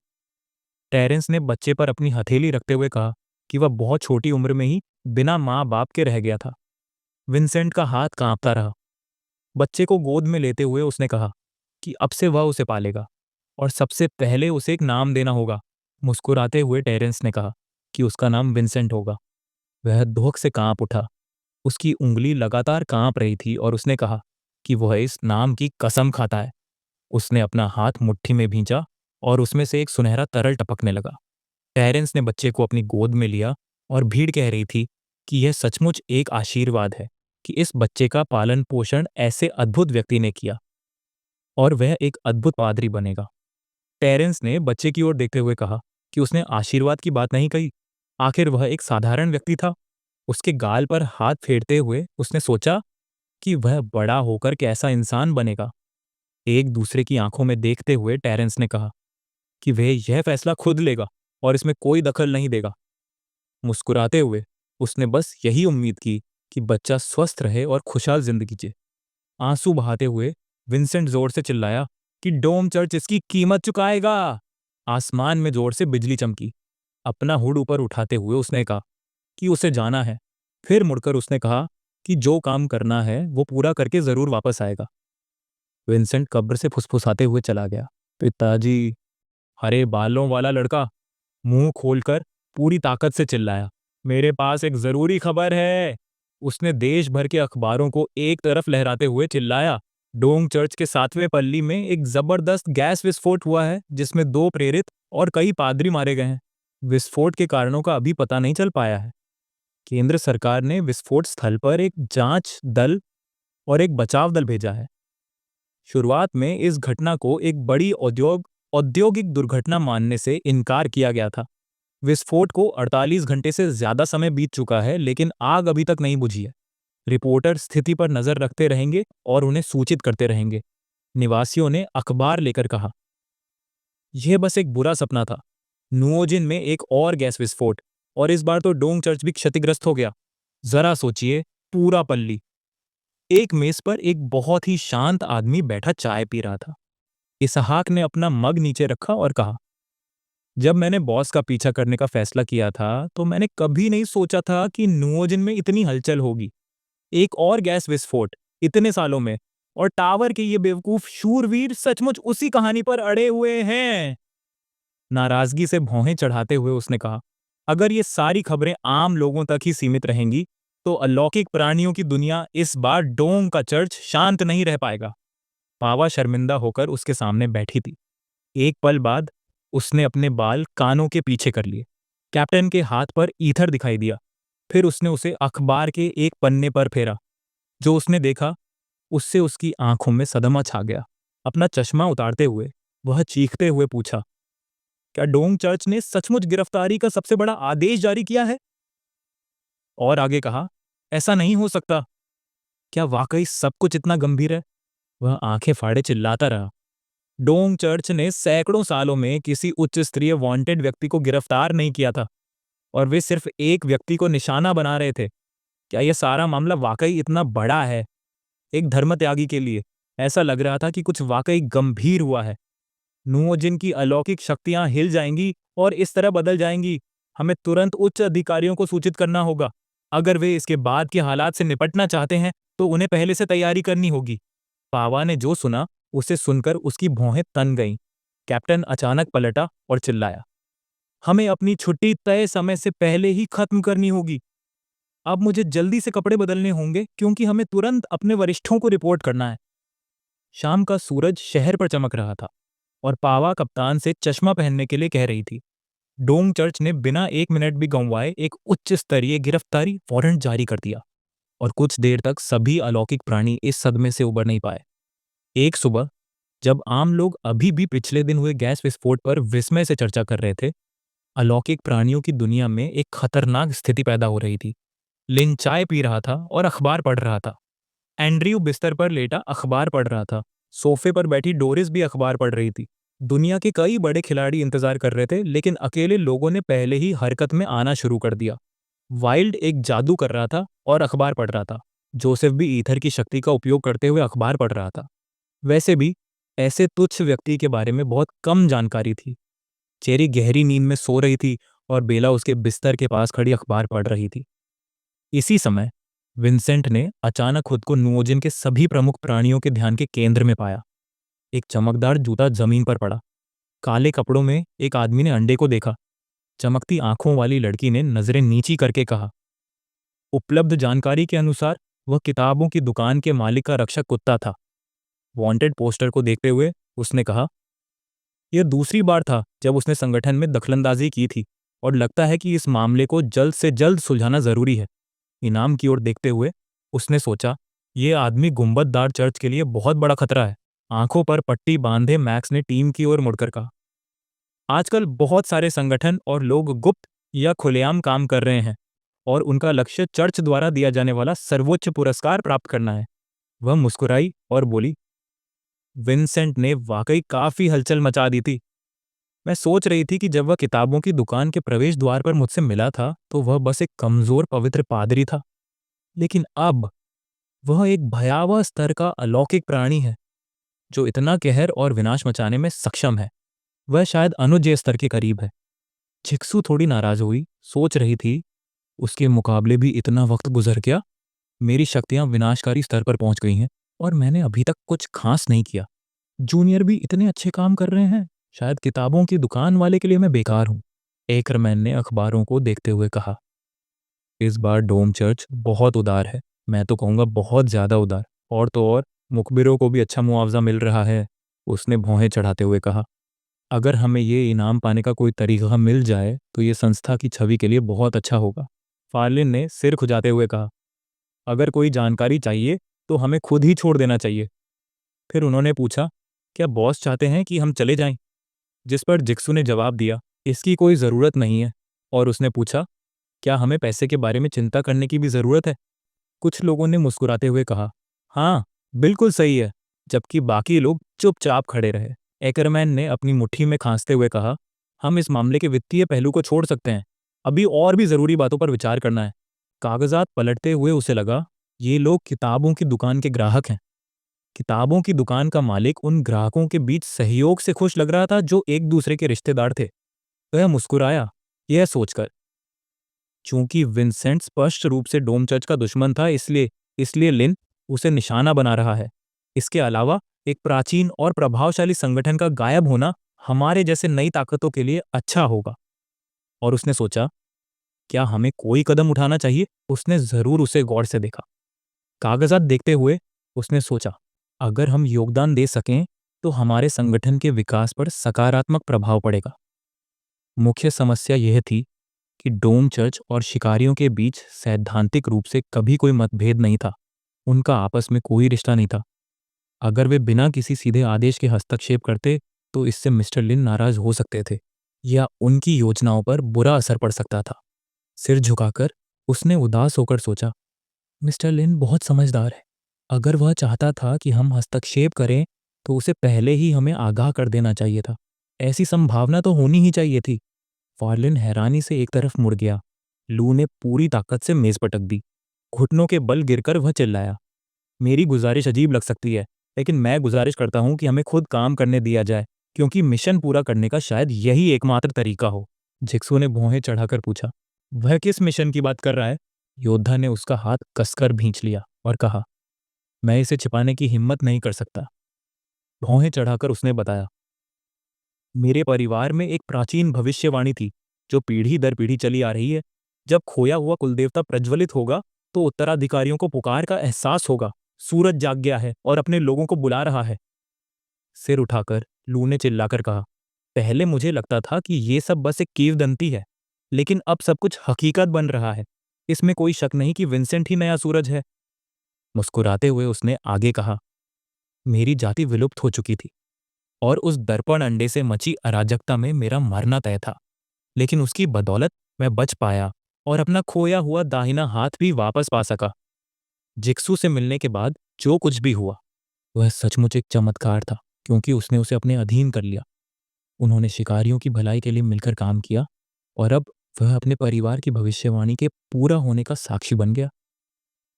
टेरेंस ने बच्चे पर अपनी हथेली रखते हुए कहा कि वह बहुत छोटी उम्र में ही बिना माँ बाप के रह गया था। विंसेंट का हाथ कांपता रहा। बच्चे को गोद में लेते हुए उसने कहा कि अब से वह उसे पालेगा और सबसे पहले उसे एक नाम देना होगा। मुस्कुराते हुए टेरेंस ने कहा कि उसका नाम विंसेंट होगा। वह दुख से कांप उठा। उसकी उंगली लगातार कांप रही थी और उसने कहा कि वह इस नाम की कसम खाता है। उसने अपना हाथ मुट्ठी में भींचा और उसमें से एक सुनहरा तरल टपकने लगा। टेरेंस ने बच्चे को अपनी गोद में लिया और भीड़ कह रही थी कि यह सचमुच एक आशीर्वाद है कि इस बच्चे का पालन पोषण ऐसे अद्भुत व्यक्ति ने किया और वह एक अद्भुत पादरी बनेगा। टेरेंस ने बच्चे की ओर देखते हुए कहा कि उसने आशीर्वाद की बात नहीं कही। आखिर वह एक साधारण व्यक्ति था। उसके गाल पर हाथ फेरते हुए उसने सोचा कि वह बड़ा होकर कैसा इंसान बनेगा। एक दूसरे की आंखों में देखते हुए टेरेंस ने कहा कि वह यह फैसला खुद लेगा और इसमें कोई दखल नहीं देगा। मुस्कुराते हुए उसने बस यही उम्मीद की कि बच्चा स्वस्थ रहे और खुशहाल जिंदगी जिए। आंसू बहाते हुए विंसेंट जोर से चिल्लाया कि डोम चर्च इसकी कीमत चुकाएगा। आसमान में जोर से बिजली चमकी। अपना हुड ऊपर उठाते हुए उसने कहा कि उसे जाना है। फिर मुड़कर उसने कहा कि जो काम करना है वो पूरा करके जरूर वापस आएगा। विंसेंट कब्र से फुसफुसाते हुए चला गया। पिताजी, हरे बालों वाला लड़का मुंह खोलकर पूरी ताकत से चिल्लाया, मेरे पास एक जरूरी खबर है। उसने देश भर के अखबारों को एक तरफ लहराते हुए चिल्लाया, डोंग चर्च के 7वें पल्ली में एक जबरदस्त गैस विस्फोट हुआ है जिसमें 2 प्रेरित और कई पादरी मारे गए हैं। विस्फोट के कारणों का अभी पता नहीं चल पाया है। केंद्र सरकार ने विस्फोट स्थल पर एक जांच दल और एक बचाव दल भेजा है। शुरुआत में इस घटना को एक बड़ी औद्योगिक दुर्घटना मानने से इनकार किया गया था। विस्फोट को 48 घंटे से ज्यादा समय बीत चुका है, लेकिन आग अभी तक नहीं बुझी है। रिपोर्टर स्थिति पर नजर रखते रहेंगे और उन्हें सूचित करते रहेंगे। निवासियों ने अखबार लेकर कहा, यह बस एक बुरा सपना था। नुओजिन में एक और गैस विस्फोट, और इस बार तो डोंग चर्च भी क्षतिग्रस्त हो गया। जरा सोचिए, पूरा पल्ली। एक मेज पर एक बहुत ही शांत आदमी बैठा चाय पी रहा था। इसहाक ने अपना मग नीचे रखा और कहा, जब मैंने बॉस का पीछा करने का फैसला किया था तो मैंने कभी नहीं सोचा था कि नुओजिन में इतनी हलचल होगी। एक और गैस विस्फोट इतने सालों में, और टावर के ये बेवकूफ शूरवीर सचमुच उसी कहानी पर अड़े हुए हैं। नाराजगी से भौहें चढ़ाते हुए उसने कहा, अगर ये सारी खबरें आम लोगों तक ही सीमित रहेंगी तो अलौकिक प्राणियों की दुनिया इस बार डोंग का चर्च शांत नहीं रह पाएगा। पावा शर्मिंदा होकर उसके सामने बैठी थी। एक पल बाद उसने अपने बाल कानों के पीछे कर लिए। कैप्टन के हाथ पर ईथर दिखाई दिया। फिर उसने उसे अखबार के एक पन्ने पर फेरा। जो उसने देखा उससे उसकी आंखों में सदमा छा गया। अपना चश्मा उतारते हुए वह चीखते हुए पूछा, क्या डोंग चर्च ने सचमुच गिरफ्तारी का सबसे बड़ा आदेश जारी किया है? और आगे कहा, ऐसा नहीं हो सकता। क्या वाकई सब कुछ इतना गंभीर है? वह आंखें फाड़े चिल्लाता रहा, डोंग चर्च ने सैकड़ों सालों में किसी उच्च स्तरीय वांटेड व्यक्ति को गिरफ्तार नहीं किया था, और वे सिर्फ एक व्यक्ति को निशाना बना रहे थे। क्या यह सारा मामला वाकई इतना बड़ा है? एक धर्मत्यागी के लिए ऐसा लग रहा था कि कुछ वाकई गंभीर हुआ है। नुओजिन की अलौकिक शक्तियां हिल जाएंगी और इस तरह बदल जाएंगी। हमें तुरंत उच्च अधिकारियों को सूचित करना होगा। अगर वे इसके बाद के हालात से निपटना चाहते हैं तो उन्हें पहले से तैयारी करनी होगी। पावा ने जो सुना उसे सुनकर उसकी भौहें तन गईं। कैप्टन अचानक पलटा और चिल्लाया, हमें अपनी छुट्टी तय समय से पहले ही खत्म करनी होगी। अब मुझे जल्दी से कपड़े बदलने होंगे क्योंकि हमें तुरंत अपने वरिष्ठों को रिपोर्ट करना है। शाम का सूरज शहर पर चमक रहा था और पावा कप्तान से चश्मा पहनने के लिए कह रही थी। डोंग चर्च ने बिना 1 मिनट भी गंवाए एक उच्च स्तरीय गिरफ्तारी वारंट जारी कर दिया, और कुछ देर तक सभी अलौकिक प्राणी इस सदमे से उबर नहीं पाए। एक सुबह जब आम लोग अभी भी पिछले दिन हुए गैस विस्फोट पर विस्मय से चर्चा कर रहे थे, अलौकिक प्राणियों की दुनिया में एक खतरनाक स्थिति पैदा हो रही थी। लिन चाय पी रहा था और अखबार पढ़ रहा था। एंड्रयू बिस्तर पर लेटा अखबार पढ़ रहा था। सोफे पर बैठी डोरिस भी अखबार पढ़ रही थी। दुनिया के कई बड़े खिलाड़ी इंतजार कर रहे थे, लेकिन अकेले लोगों ने पहले ही हरकत में आना शुरू कर दिया। वाइल्ड एक जादू कर रहा था और अखबार पढ़ रहा था। जोसेफ भी ईथर की शक्ति का उपयोग करते हुए अखबार पढ़ रहा था। वैसे भी ऐसे तुच्छ व्यक्ति के बारे में बहुत कम जानकारी थी। चेरी गहरी नींद में सो रही थी और बेला उसके बिस्तर के पास खड़ी अखबार पढ़ रही थी। इसी समय विंसेंट ने अचानक खुद को नुओजिन के सभी प्रमुख प्राणियों के ध्यान के केंद्र में पाया। एक चमकदार जूता जमीन पर पड़ा। काले कपड़ों में एक आदमी ने अंडे को देखा। चमकती आंखों वाली लड़की ने नजरें नीची करके कहा, उपलब्ध जानकारी के अनुसार वह किताबों की दुकान के मालिक का रक्षक कुत्ता था। वांटेड पोस्टर को देखते हुए उसने कहा, यह दूसरी बार था जब उसने संगठन में दखलंदाजी की थी, और लगता है कि इस मामले को जल्द से जल्द सुलझाना जरूरी है। इनाम की ओर देखते हुए उसने सोचा, यह आदमी गुंबददार चर्च के लिए बहुत बड़ा खतरा है। आंखों पर पट्टी बांधे मैक्स ने टीम की ओर मुड़कर कहा, आजकल बहुत सारे संगठन और लोग गुप्त या खुलेआम काम कर रहे हैं, और उनका लक्ष्य चर्च द्वारा दिया जाने वाला सर्वोच्च पुरस्कार प्राप्त करना है। वह मुस्कुराई और बोली, विंसेंट ने वाकई काफी हलचल मचा दी थी। मैं सोच रही थी कि जब वह किताबों की दुकान के प्रवेश द्वार पर मुझसे मिला था तो वह बस एक कमजोर पवित्र पादरी था, लेकिन अब वह एक भयावह स्तर का अलौकिक प्राणी है जो इतना कहर और विनाश मचाने में सक्षम है। वह शायद अनुजेय स्तर के करीब है। चिक्सू थोड़ी नाराज हुई, सोच रही थी, उसके मुकाबले भी इतना वक्त गुजर गया। मेरी शक्तियां विनाशकारी स्तर पर पहुंच गई हैं और मैंने अभी तक कुछ खास नहीं किया। जूनियर भी इतने अच्छे काम कर रहे हैं, शायद किताबों की दुकान वाले के लिए मैं बेकार हूँ। एकरमैन ने अखबारों को देखते हुए कहा। इस बार डोम चर्च बहुत उदार है, मैं तो कहूँगा बहुत ज़्यादा उदार। और तो और मुखबिरों को भी अच्छा मुआवजा मिल रहा है, उसने भौहें चढ़ाते हुए कहा। अगर हमें ये इनाम पाने का कोई तरीका मिल जाए तो ये संस्था की छवि के लिए बहुत अच्छा होगा। फार्लिन ने सिर खुजाते हुए कहा। अगर कोई जानकारी चाहिए तो हमें खुद ही छोड़ देना चाहिए। फिर उन्होंने पूछा, क्या बॉस चाहते हैं कि हम चले जाएं? जिस पर जिक्सू ने जवाब दिया, इसकी कोई ज़रूरत नहीं है। और उसने पूछा, क्या हमें पैसे के बारे में चिंता करने की भी ज़रूरत है? कुछ लोगों ने मुस्कुराते हुए कहा, हाँ, बिल्कुल सही है, जबकि बाकी लोग चुपचाप खड़े रहे। एकरमैन ने अपनी मुट्ठी में खांसते हुए कहा, हम इस मामले के वित्तीय पहलू को छोड़ सकते हैं, अभी और भी ज़रूरी बातों पर विचार करना है। कागजात पलटते हुए उसे लगा, ये लोग किताबों की दुकान के ग्राहक हैं। किताबों की दुकान का मालिक उन ग्राहकों के बीच सहयोग से खुश लग रहा था जो एक दूसरे के रिश्तेदार थे। वह मुस्कुराया, यह सोचकर, चूंकि विंसेंट स्पष्ट रूप से डोम चर्च का दुश्मन था, इसलिए इसलिए लिन उसे निशाना बना रहा है। इसके अलावा एक प्राचीन और प्रभावशाली संगठन का गायब होना हमारे जैसे नई ताकतों के लिए अच्छा होगा। और उसने सोचा, क्या हमें कोई कदम उठाना चाहिए? उसने जरूर उसे गौर से देखा। कागजात देखते हुए उसने सोचा, अगर हम योगदान दे सकें तो हमारे संगठन के विकास पर सकारात्मक प्रभाव पड़ेगा। मुख्य समस्या यह थी कि डोम चर्च और शिकारियों के बीच सैद्धांतिक रूप से कभी कोई मतभेद नहीं था। उनका आपस में कोई रिश्ता नहीं था। अगर वे बिना किसी सीधे आदेश के हस्तक्षेप करते तो इससे मिस्टर लिन नाराज हो सकते थे या उनकी योजनाओं पर बुरा असर पड़ सकता था। सिर झुकाकर उसने उदास होकर सोचा, मिस्टर लिन बहुत समझदार है। अगर वह चाहता था कि हम हस्तक्षेप करें तो उसे पहले ही हमें आगाह कर देना चाहिए था। ऐसी संभावना तो होनी ही चाहिए थी। फार्लिन हैरानी से एक तरफ मुड़ गया। लू ने पूरी ताकत से मेज पटक दी। घुटनों के बल गिरकर वह चिल्लाया, मेरी गुजारिश अजीब लग सकती है, लेकिन मैं गुजारिश करता हूं कि हमें खुद काम करने दिया जाए, क्योंकि मिशन पूरा करने का शायद यही एकमात्र तरीका हो। जिक्सू ने भौहें चढ़ाकर पूछा, वह किस मिशन की बात कर रहा है? योद्धा ने उसका हाथ कसकर भींच लिया और कहा, मैं इसे छिपाने की हिम्मत नहीं कर सकता। भौहें चढ़ाकर उसने बताया, मेरे परिवार में एक प्राचीन भविष्यवाणी थी जो पीढ़ी दर पीढ़ी चली आ रही है। जब खोया हुआ कुलदेवता प्रज्वलित होगा तो उत्तराधिकारियों को पुकार का एहसास होगा। सूरज जाग गया है और अपने लोगों को बुला रहा है। सिर उठाकर लू ने चिल्लाकर कहा, पहले मुझे लगता था कि ये सब बस एक किंवदंती है, लेकिन अब सब कुछ हकीकत बन रहा है। इसमें कोई शक नहीं कि विंसेंट ही नया सूरज है। मुस्कुराते हुए उसने आगे कहा, मेरी जाति विलुप्त हो चुकी थी और उस दर्पण अंडे से मची अराजकता में मेरा मरना तय था, लेकिन उसकी बदौलत मैं बच पाया और अपना खोया हुआ दाहिना हाथ भी वापस पा सका। जिक्सू से मिलने के बाद जो कुछ भी हुआ वह सचमुच एक चमत्कार था, क्योंकि उसने उसे अपने अधीन कर लिया। उन्होंने शिकारियों की भलाई के लिए मिलकर काम किया और अब वह अपने परिवार की भविष्यवाणी के पूरा होने का साक्षी बन गया।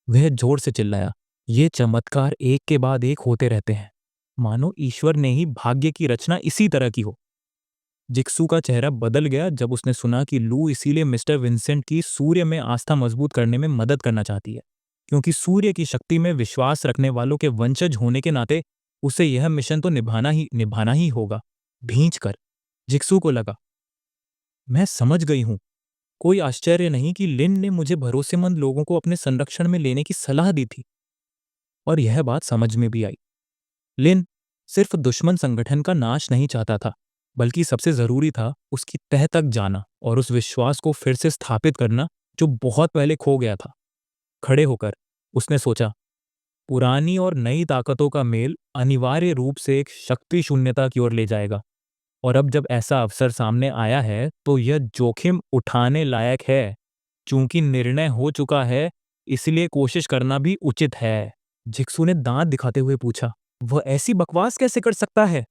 वह जोर से चिल्लाया, ये चमत्कार एक के बाद एक होते रहते हैं, मानो ईश्वर ने ही भाग्य की रचना इसी तरह की हो। जिक्सू का चेहरा बदल गया जब उसने सुना कि लू इसीलिए मिस्टर विंसेंट की सूर्य में आस्था मजबूत करने में मदद करना चाहती है, क्योंकि सूर्य की शक्ति में विश्वास रखने वालों के वंशज होने के नाते उसे यह मिशन तो निभाना ही होगा। भींच कर जिक्सू को लगा, मैं समझ गई हूं। कोई आश्चर्य नहीं कि लिन ने मुझे भरोसेमंद लोगों को अपने संरक्षण में लेने की सलाह दी थी। और यह बात समझ में भी आई। लिन सिर्फ दुश्मन संगठन का नाश नहीं चाहता था, बल्कि सबसे जरूरी था उसकी तह तक जाना और उस विश्वास को फिर से स्थापित करना जो बहुत पहले खो गया था। खड़े होकर उसने सोचा, पुरानी और नई ताकतों का मेल अनिवार्य रूप से एक शक्ति शून्यता की ओर ले जाएगा, और अब जब ऐसा अवसर सामने आया है तो यह जोखिम उठाने लायक है। चूंकि निर्णय हो चुका है, इसलिए कोशिश करना भी उचित है। जिक्सू ने दांत दिखाते हुए पूछा, वह ऐसी बकवास कैसे कर सकता है?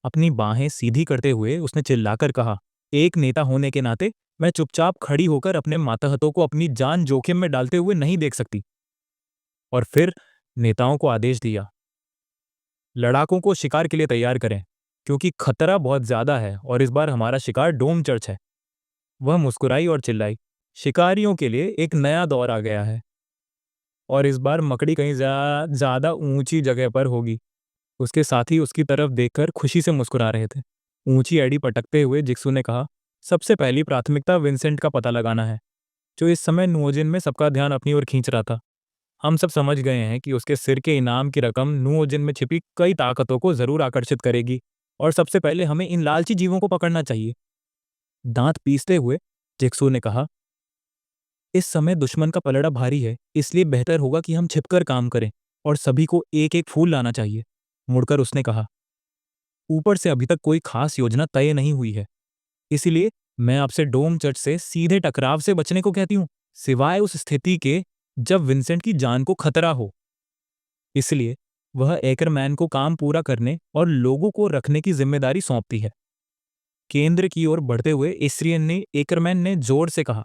अपनी बाहें सीधी करते हुए उसने चिल्लाकर कहा, एक नेता होने के नाते मैं चुपचाप खड़ी होकर अपने मातहतों को अपनी जान जोखिम में डालते हुए नहीं देख सकती। और फिर नेताओं को आदेश दिया, लड़ाकों को शिकार के लिए तैयार करें, क्योंकि खतरा बहुत ज्यादा है और इस बार हमारा शिकार डोम चर्च है। वह मुस्कुराई और चिल्लाई, शिकारियों के लिए एक नया दौर आ गया है। और इस बार मकड़ी कहीं ज़्यादा ऊंची जगह पर होगी। उसके साथी उसकी तरफ देखकर खुशी से मुस्कुरा रहे थे। ऊंची एड़ी पटकते हुए जिक्सू ने कहा, सबसे पहली प्राथमिकता विंसेंट का पता लगाना है, जो इस समय नुओजिन में सबका ध्यान अपनी ओर खींच रहा था। हम सब समझ गए हैं कि उसके सिर के इनाम की रकम नुओजिन में छिपी कई ताकतों को जरूर आकर्षित करेगी, और सबसे पहले हमें इन लालची जीवों को पकड़ना चाहिए। दांत पीसते हुए जिक्सू ने कहा, इस समय दुश्मन का पलड़ा भारी है, इसलिए बेहतर होगा कि हम छिपकर काम करें और सभी को एक एक फूल लाना चाहिए। मुड़कर उसने कहा, ऊपर से अभी तक कोई खास योजना तय नहीं हुई है, इसीलिए मैं आपसे डोम चर्च से सीधे टकराव से बचने को कहती हूँ, सिवाय उस स्थिति के जब विंसेंट की जान को खतरा हो। इसलिए वह एकरमैन को काम पूरा करने और लोगों को रखने की जिम्मेदारी सौंपती है। केंद्र की ओर बढ़ते हुए एकरमैन ने जोर से कहा,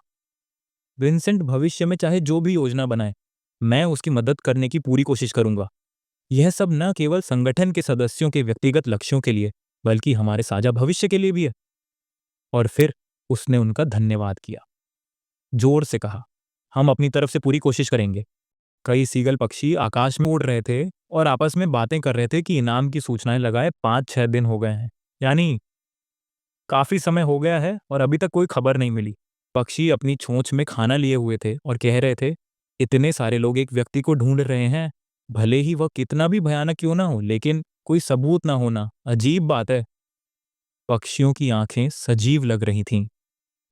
विंसेंट भविष्य में चाहे जो भी योजना बनाए, मैं उसकी मदद करने की पूरी कोशिश करूंगा। यह सब न केवल संगठन के सदस्यों के व्यक्तिगत लक्ष्यों के लिए, बल्कि हमारे साझा भविष्य के लिए भी है। और फिर उसने उनका धन्यवाद किया, जोर से कहा, हम अपनी तरफ से पूरी कोशिश करेंगे। कई सीगल पक्षी आकाश में उड़ रहे थे और आपस में बातें कर रहे थे कि इनाम की सूचनाएं लगाए 5-6 दिन हो गए हैं, यानी काफी समय हो गया है और अभी तक कोई खबर नहीं मिली। पक्षी अपनी चोंच में खाना लिए हुए थे और कह रहे थे, इतने सारे लोग एक व्यक्ति को ढूंढ रहे हैं, भले ही वह कितना भी भयानक क्यों ना हो, लेकिन कोई सबूत ना होना अजीब बात है। पक्षियों की आंखें सजीव लग रही थीं।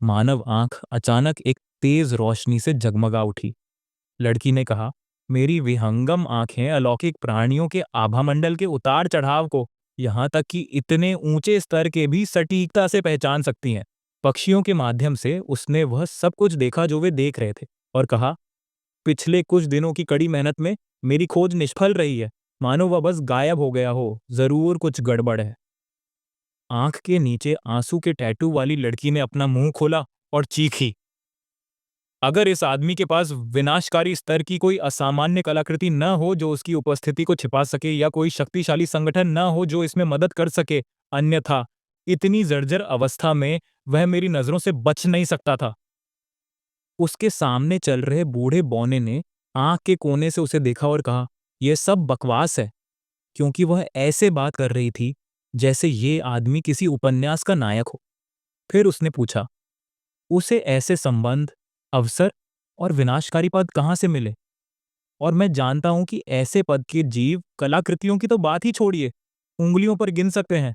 मानव आंख अचानक एक तेज रोशनी से जगमगा उठी। लड़की ने कहा, मेरी विहंगम आंखें अलौकिक प्राणियों के आभामंडल के उतार चढ़ाव को, यहाँ तक कि इतने ऊंचे स्तर के भी सटीकता से पहचान सकती हैं। पक्षियों के माध्यम से उसने वह सब कुछ देखा जो वे देख रहे थे, और कहा, पिछले कुछ दिनों की कड़ी मेहनत में मेरी खोज निष्फल रही है, मानो वह बस गायब हो गया हो, जरूर कुछ गड़बड़ है। आंख के नीचे आंसू के टैटू वाली लड़की ने अपना मुंह खोला और चीखी, अगर इस आदमी के पास विनाशकारी स्तर की कोई असामान्य कलाकृति न हो जो उसकी उपस्थिति को छिपा सके, या कोई शक्तिशाली संगठन न हो जो इसमें मदद कर सके, अन्यथा इतनी जर्जर अवस्था में वह मेरी नजरों से बच नहीं सकता था। उसके सामने चल रहे बूढ़े बौने ने आंख के कोने से उसे देखा और कहा, यह सब बकवास है, क्योंकि वह ऐसे बात कर रही थी जैसे ये आदमी किसी उपन्यास का नायक हो। फिर उसने पूछा, उसे ऐसे संबंध, अवसर और विनाशकारी पद कहाँ से मिले? और मैं जानता हूं कि ऐसे पद के जीव कलाकृतियों की तो बात ही छोड़िए, उंगलियों पर गिन सकते हैं।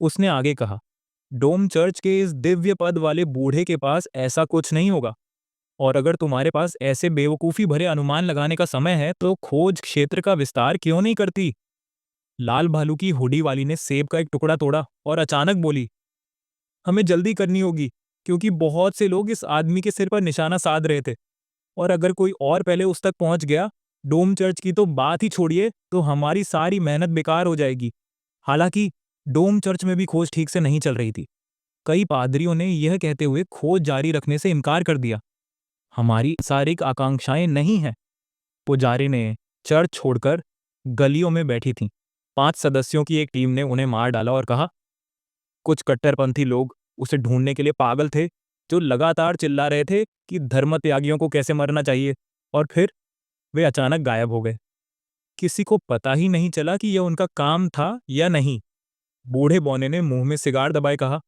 उसने आगे कहा, डोम चर्च के इस दिव्य पद वाले बूढ़े के पास ऐसा कुछ नहीं होगा, और अगर तुम्हारे पास ऐसे बेवकूफी भरे अनुमान लगाने का समय है तो खोज क्षेत्र का विस्तार क्यों नहीं करती? लाल भालू की हुडी वाली ने सेब का एक टुकड़ा तोड़ा और अचानक बोली, हमें जल्दी करनी होगी, क्योंकि बहुत से लोग इस आदमी के सिर पर निशाना साध रहे थे, और अगर कोई और पहले उस तक पहुंच गया, डोम चर्च की तो बात ही छोड़िए, तो हमारी सारी मेहनत बेकार हो जाएगी। हालांकि डोम चर्च में भी खोज ठीक से नहीं चल रही थी। कई पादरियों ने यह कहते हुए खोज जारी रखने से इनकार कर दिया, हमारी सांसारिक आकांक्षाएं नहीं हैं। पुजारी ने चर्च छोड़कर गलियों में बैठी थीं। 5 सदस्यों की एक टीम ने उन्हें मार डाला और कहा, कुछ कट्टरपंथी लोग उसे ढूंढने के लिए पागल थे, जो लगातार चिल्ला रहे थे कि धर्मत्यागियों को कैसे मरना चाहिए, और फिर वे अचानक गायब हो गए। किसी को पता ही नहीं चला कि यह उनका काम था या नहीं। बूढ़े बौने ने मुंह में सिगार दबाए कहा,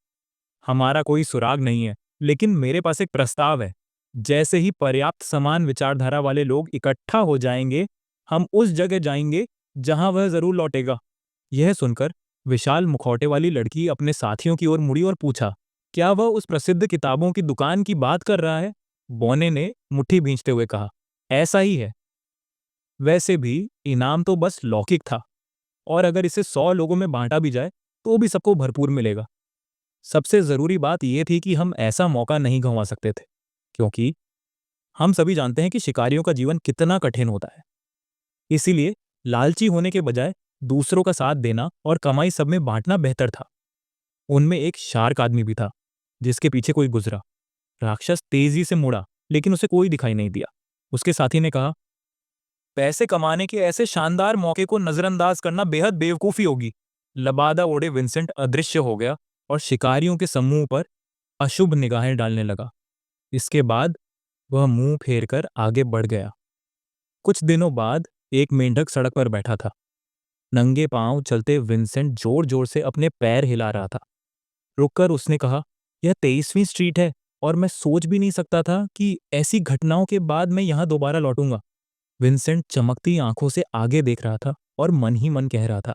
हमारा कोई सुराग नहीं है, लेकिन मेरे पास एक प्रस्ताव है। जैसे ही पर्याप्त समान विचारधारा वाले लोग इकट्ठा हो जाएंगे, हम उस जगह जाएंगे जहां वह जरूर लौटेगा। यह सुनकर विशाल मुखौटे वाली लड़की अपने साथियों की ओर मुड़ी और पूछा, क्या वह उस प्रसिद्ध किताबों की दुकान की बात कर रहा है? बौने ने मुट्ठी भींचते हुए कहा, ऐसा ही है। वैसे भी इनाम तो बस लौकिक था, और अगर इसे 100 लोगों में बांटा भी जाए तो भी सबको भरपूर मिलेगा। सबसे जरूरी बात यह थी कि हम ऐसा मौका नहीं गंवा सकते थे, क्योंकि हम सभी जानते हैं कि शिकारियों का जीवन कितना कठिन होता है। इसीलिए लालची होने के बजाय दूसरों का साथ देना और कमाई सब में बांटना बेहतर था। उनमें एक शार्क आदमी भी था, जिसके पीछे कोई गुजरा। राक्षस तेजी से मुड़ा, लेकिन उसे कोई दिखाई नहीं दिया। उसके साथी ने कहा, पैसे कमाने के ऐसे शानदार मौके को नजरअंदाज करना बेहद बेवकूफी होगी। लबादा ओढ़े विंसेंट अदृश्य हो गया और शिकारियों के समूह पर अशुभ निगाहें डालने लगा। इसके बाद वह मुंह फेरकर आगे बढ़ गया। कुछ दिनों बाद एक मेंढक सड़क पर बैठा था। नंगे पांव चलते विंसेंट जोर जोर से अपने पैर हिला रहा था। रुककर उसने कहा, यह 23वीं स्ट्रीट है और मैं सोच भी नहीं सकता था कि ऐसी घटनाओं के बाद मैं यहाँ दोबारा लौटूंगा। विंसेंट चमकती आंखों से आगे देख रहा था और मन ही मन कह रहा था,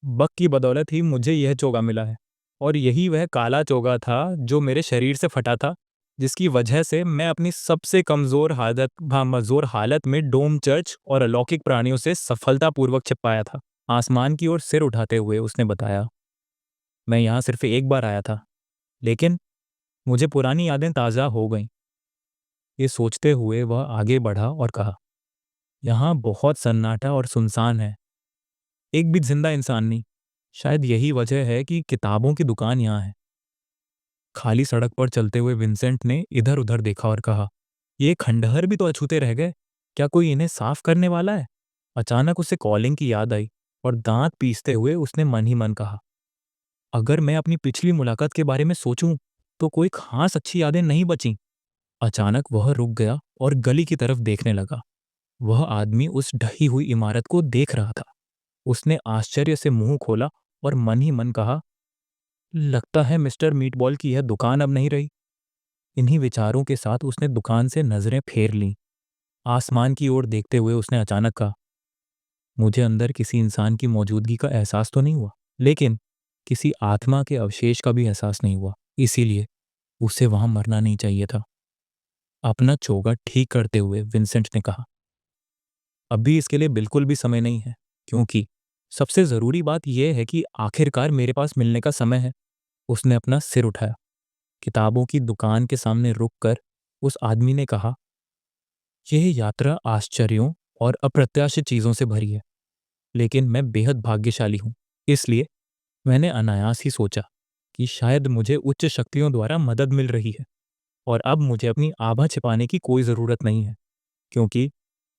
बक की बदौलत ही मुझे यह चोगा मिला है। और यही वह काला चोगा था जो मेरे शरीर से फटा था, जिसकी वजह से मैं अपनी सबसे कमजोर हालत में डोम चर्च और अलौकिक प्राणियों से सफलतापूर्वक छिप पाया था। आसमान की ओर सिर उठाते हुए उसने बताया, मैं यहाँ सिर्फ एक बार आया था, लेकिन मुझे पुरानी यादें ताज़ा हो गईं। ये सोचते हुए वह आगे बढ़ा और कहा, यहाँ बहुत सन्नाटा और सुनसान है, एक भी जिंदा इंसान नहीं। शायद यही वजह है कि किताबों की दुकान यहाँ है। खाली सड़क पर चलते हुए विंसेंट ने इधर उधर देखा और कहा, ये खंडहर भी तो अछूते रह गए, क्या कोई इन्हें साफ करने वाला है? अचानक उसे कॉलिंग की याद आई और दांत पीसते हुए उसने मन ही मन कहा, अगर मैं अपनी पिछली मुलाकात के बारे में सोचूं तो कोई खास अच्छी यादें नहीं बची। अचानक वह रुक गया और गली की तरफ देखने लगा। वह आदमी उस ढही हुई इमारत को देख रहा था। उसने आश्चर्य से मुंह खोला और मन ही मन कहा, लगता है मिस्टर मीटबॉल की यह दुकान अब नहीं रही। इन्हीं विचारों के साथ उसने दुकान से नजरें फेर लीं। आसमान की ओर देखते हुए उसने अचानक कहा, मुझे अंदर किसी इंसान की मौजूदगी का एहसास तो नहीं हुआ, लेकिन किसी आत्मा के अवशेष का भी एहसास नहीं हुआ। इसीलिए उसे वहां मरना नहीं चाहिए था। अपना चोगा ठीक करते हुए विंसेंट ने कहा, अभी इसके लिए बिल्कुल भी समय नहीं है, क्योंकि सबसे जरूरी बात यह है कि आखिरकार मेरे पास मिलने का समय है। उसने अपना सिर उठाया। किताबों की दुकान के सामने रुककर उस आदमी ने कहा, यह यात्रा आश्चर्यों और अप्रत्याशित चीजों से भरी है, लेकिन मैं बेहद भाग्यशाली हूं। इसलिए मैंने अनायास ही सोचा कि शायद मुझे उच्च शक्तियों द्वारा मदद मिल रही है और अब मुझे अपनी आभा छिपाने की कोई जरूरत नहीं है, क्योंकि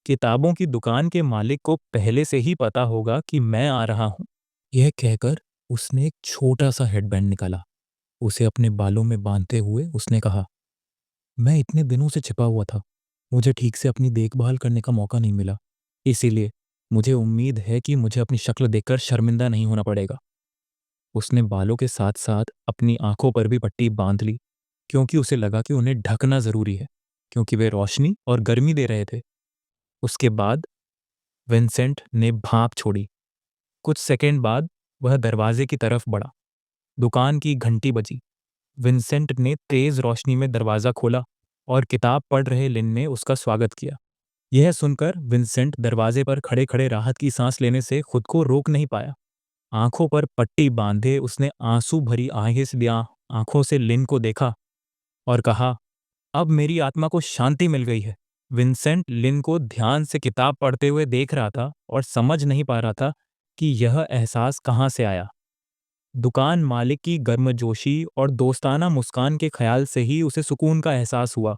किताबों की दुकान के मालिक को पहले से ही पता होगा कि मैं आ रहा हूं। यह कहकर उसने एक छोटा सा हेडबैंड निकाला। उसे अपने बालों में बांधते हुए उसने कहा, मैं इतने दिनों से छिपा हुआ था, मुझे ठीक से अपनी देखभाल करने का मौका नहीं मिला। इसीलिए मुझे उम्मीद है कि मुझे अपनी शक्ल देखकर शर्मिंदा नहीं होना पड़ेगा। उसने बालों के साथ साथ अपनी आंखों पर भी पट्टी बांध ली, क्योंकि उसे लगा कि उन्हें ढकना जरूरी है, क्योंकि वे रोशनी और गर्मी दे रहे थे। उसके बाद विंसेंट ने भाप छोड़ी। कुछ सेकंड बाद वह दरवाजे की तरफ बढ़ा। दुकान की घंटी बजी। विंसेंट ने तेज रोशनी में दरवाजा खोला और किताब पढ़ रहे लिन ने उसका स्वागत किया। यह सुनकर विंसेंट दरवाजे पर खड़े खड़े राहत की सांस लेने से खुद को रोक नहीं पाया। आंखों पर पट्टी बांधे उसने आंसू भरी आंखों से लिन को देखा और कहा, अब मेरी आत्मा को शांति मिल गई है। विंसेंट लिन को ध्यान से किताब पढ़ते हुए देख रहा था और समझ नहीं पा रहा था कि यह एहसास कहाँ से आया। दुकान मालिक की गर्मजोशी और दोस्ताना मुस्कान के ख्याल से ही उसे सुकून का एहसास हुआ,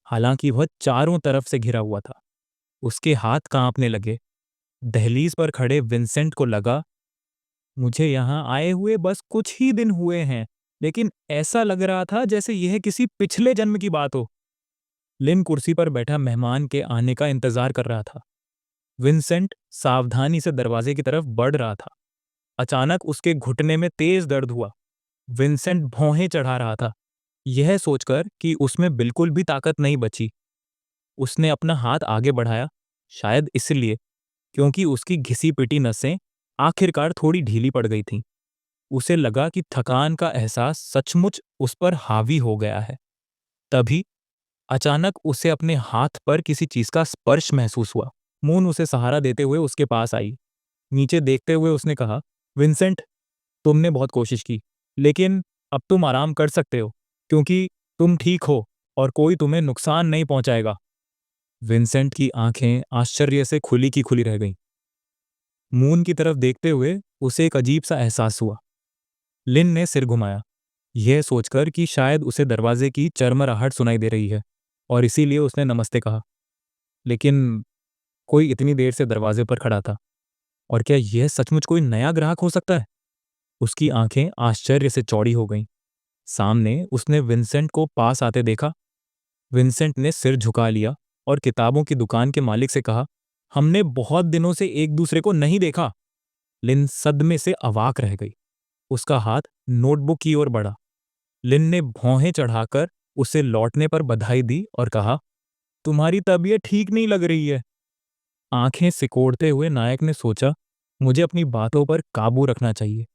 हालांकि वह चारों तरफ से घिरा हुआ था। उसके हाथ कांपने लगे। दहलीज पर खड़े विंसेंट को लगा, मुझे यहाँ आए हुए बस कुछ ही दिन हुए हैं, लेकिन ऐसा लग रहा था जैसे यह किसी पिछले जन्म की बात हो। लिन कुर्सी पर बैठा मेहमान के आने का इंतजार कर रहा था। विंसेंट सावधानी से दरवाजे की तरफ बढ़ रहा था। अचानक उसके घुटने में तेज दर्द हुआ। विंसेंट भौहें चढ़ा रहा था, यह सोचकर कि उसमें बिल्कुल भी ताकत नहीं बची। उसने अपना हाथ आगे बढ़ाया, शायद इसलिए क्योंकि उसकी घिसी पिटी नसें आखिरकार थोड़ी ढीली पड़ गई थीं। उसे लगा कि थकान का एहसास सचमुच उस पर हावी हो गया है। तभी अचानक उसे अपने हाथ पर किसी चीज का स्पर्श महसूस हुआ। मून उसे सहारा देते हुए उसके पास आई। नीचे देखते हुए उसने कहा, विंसेंट, तुमने बहुत कोशिश की, लेकिन अब तुम आराम कर सकते हो, क्योंकि तुम ठीक हो और कोई तुम्हें नुकसान नहीं पहुंचाएगा। विंसेंट की आंखें आश्चर्य से खुली की खुली रह गईं। मून की तरफ देखते हुए उसे एक अजीब सा एहसास हुआ। लिन ने सिर घुमाया, यह सोचकर कि शायद उसे दरवाजे की चरमराहट सुनाई दे रही है, और इसीलिए उसने नमस्ते कहा। लेकिन कोई इतनी देर से दरवाजे पर खड़ा था, और क्या यह सचमुच कोई नया ग्राहक हो सकता है? उसकी आंखें आश्चर्य से चौड़ी हो गईं। सामने उसने विंसेंट को पास आते देखा। विंसेंट ने सिर झुका लिया और किताबों की दुकान के मालिक से कहा, हमने बहुत दिनों से एक दूसरे को नहीं देखा। लिन सदमे से अवाक रह गई। उसका हाथ नोटबुक की ओर बढ़ा। लिन ने भौहें चढ़ाकर उसे लौटने पर बधाई दी और कहा, तुम्हारी तबीयत ठीक नहीं लग रही है। आंखें सिकोड़ते हुए नायक ने सोचा, मुझे अपनी बातों पर काबू रखना चाहिए।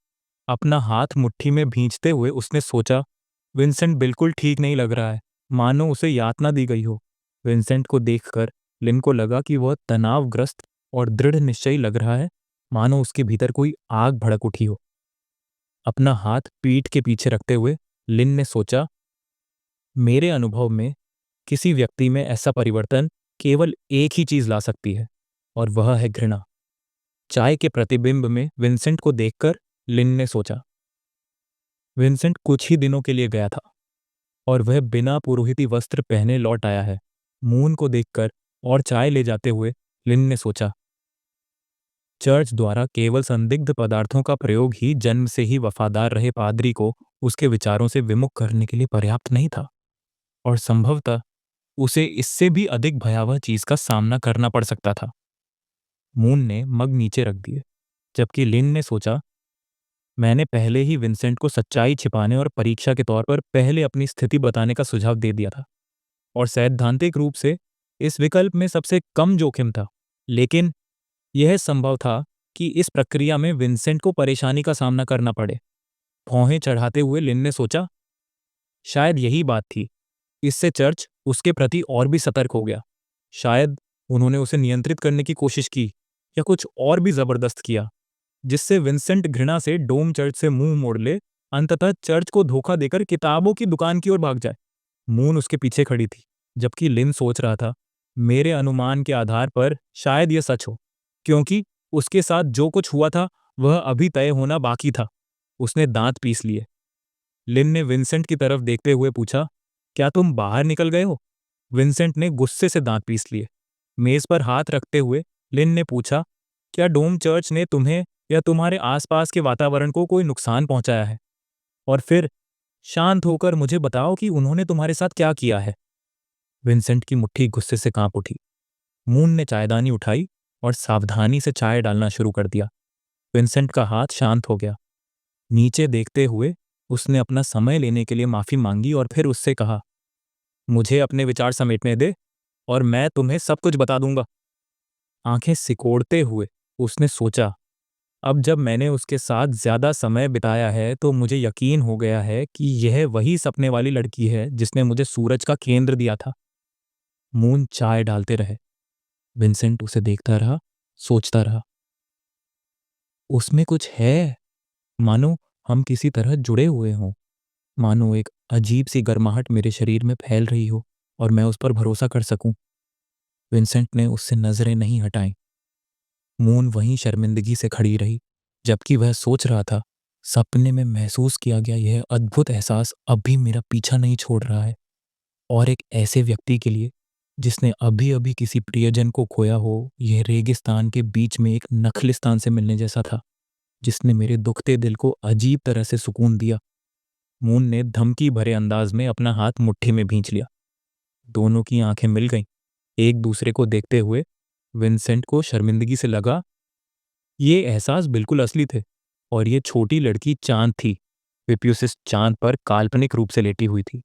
अपना हाथ मुट्ठी में भींचते हुए उसने सोचा, विंसेंट बिल्कुल ठीक नहीं लग रहा है, मानो उसे यातना दी गई हो। विंसेंट को देखकर लिन को लगा कि वह तनावग्रस्त और दृढ़ निश्चयी लग रहा है, मानो उसके भीतर कोई आग भड़क उठी हो। अपना हाथ पीठ के पीछे रखते हुए लिन ने सोचा, मेरे अनुभव में किसी व्यक्ति में ऐसा परिवर्तन केवल एक ही चीज ला सकती है, और वह है घृणा। चाय के प्रतिबिंब में विंसेंट को देखकर लिन ने सोचा, विंसेंट कुछ ही दिनों के लिए गया था और वह बिना पुरोहिती वस्त्र पहने लौट आया है। मून को देखकर और चाय ले जाते हुए लिन ने सोचा, चर्च द्वारा केवल संदिग्ध पदार्थों का प्रयोग ही जन्म से ही वफादार रहे पादरी को उसके विचारों से विमुख करने के लिए पर्याप्त नहीं था, और संभवतः उसे इससे भी अधिक भयावह चीज का सामना करना पड़ सकता था। मून ने मग नीचे रख दिए, जबकि लिन ने सोचा, मैंने पहले ही विंसेंट को सच्चाई छिपाने और परीक्षा के तौर पर पहले अपनी स्थिति बताने का सुझाव दे दिया था, और सैद्धांतिक रूप से इस विकल्प में सबसे कम जोखिम था। लेकिन यह संभव था कि इस प्रक्रिया में विंसेंट को परेशानी का सामना करना पड़े। भौहें चढ़ाते हुए लिन ने सोचा, शायद यही बात थी। इससे चर्च उसके प्रति और भी सतर्क हो गया। शायद उन्होंने उसे नियंत्रित करने की कोशिश की, या कुछ और भी जबरदस्त किया, जिससे विंसेंट घृणा से डोम चर्च से मुंह मोड़ ले, अंततः चर्च को धोखा देकर किताबों की दुकान की ओर भाग जाए। मून उसके पीछे खड़ी थी, जबकि लिन सोच रहा था, मेरे अनुमान के आधार पर शायद यह सच हो, क्योंकि उसके साथ जो कुछ हुआ था वह अभी तय होना बाकी था। उसने दांत पीस लिए। लिन ने विंसेंट की तरफ देखते हुए पूछा, क्या तुम बाहर निकल गए हो? विंसेंट ने गुस्से से दांत पीस लिए। मेज पर हाथ रखते हुए लिन ने पूछा, क्या डोम चर्च ने तुम्हें या तुम्हारे आसपास के वातावरण को कोई नुकसान पहुंचाया है? और फिर शांत होकर मुझे बताओ कि उन्होंने तुम्हारे साथ क्या किया है। विंसेंट की मुट्ठी गुस्से से कांप उठी। मून ने चायदानी उठाई और सावधानी से चाय डालना शुरू कर दिया। विंसेंट का हाथ शांत हो गया। नीचे देखते हुए उसने अपना समय लेने के लिए माफी मांगी और फिर उससे कहा, मुझे अपने विचार समेटने दे और मैं तुम्हें सब कुछ बता दूंगा। आंखें सिकोड़ते हुए उसने सोचा, अब जब मैंने उसके साथ ज्यादा समय बिताया है तो मुझे यकीन हो गया है कि यह वही सपने वाली लड़की है जिसने मुझे सूरज का केंद्र दिया था। मून चाय डालते रहे। विंसेंट उसे देखता रहा, सोचता रहा। उसमें कुछ है, मानो हम किसी तरह जुड़े हुए हों, मानो एक अजीब सी गर्माहट मेरे शरीर में फैल रही हो और मैं उस पर भरोसा कर सकूं। विंसेंट ने उससे नजरें नहीं हटाईं। मून वहीं शर्मिंदगी से खड़ी रही, जबकि वह सोच रहा था, सपने में महसूस किया गया यह अद्भुत एहसास अब भी मेरा पीछा नहीं छोड़ रहा है। और एक ऐसे व्यक्ति के लिए जिसने अभी अभी किसी प्रियजन को खोया हो, यह रेगिस्तान के बीच में एक नखलिस्तान से मिलने जैसा था, जिसने मेरे दुखते दिल को अजीब तरह से सुकून दिया। मून ने धमकी भरे अंदाज में अपना हाथ मुट्ठी में भींच लिया। दोनों की आंखें मिल गईं। एक दूसरे को देखते हुए विंसेंट को शर्मिंदगी से लगा, ये एहसास बिल्कुल असली थे, और ये छोटी लड़की चांद थी, विप्युसिस चांद पर काल्पनिक रूप से लेटी हुई थी।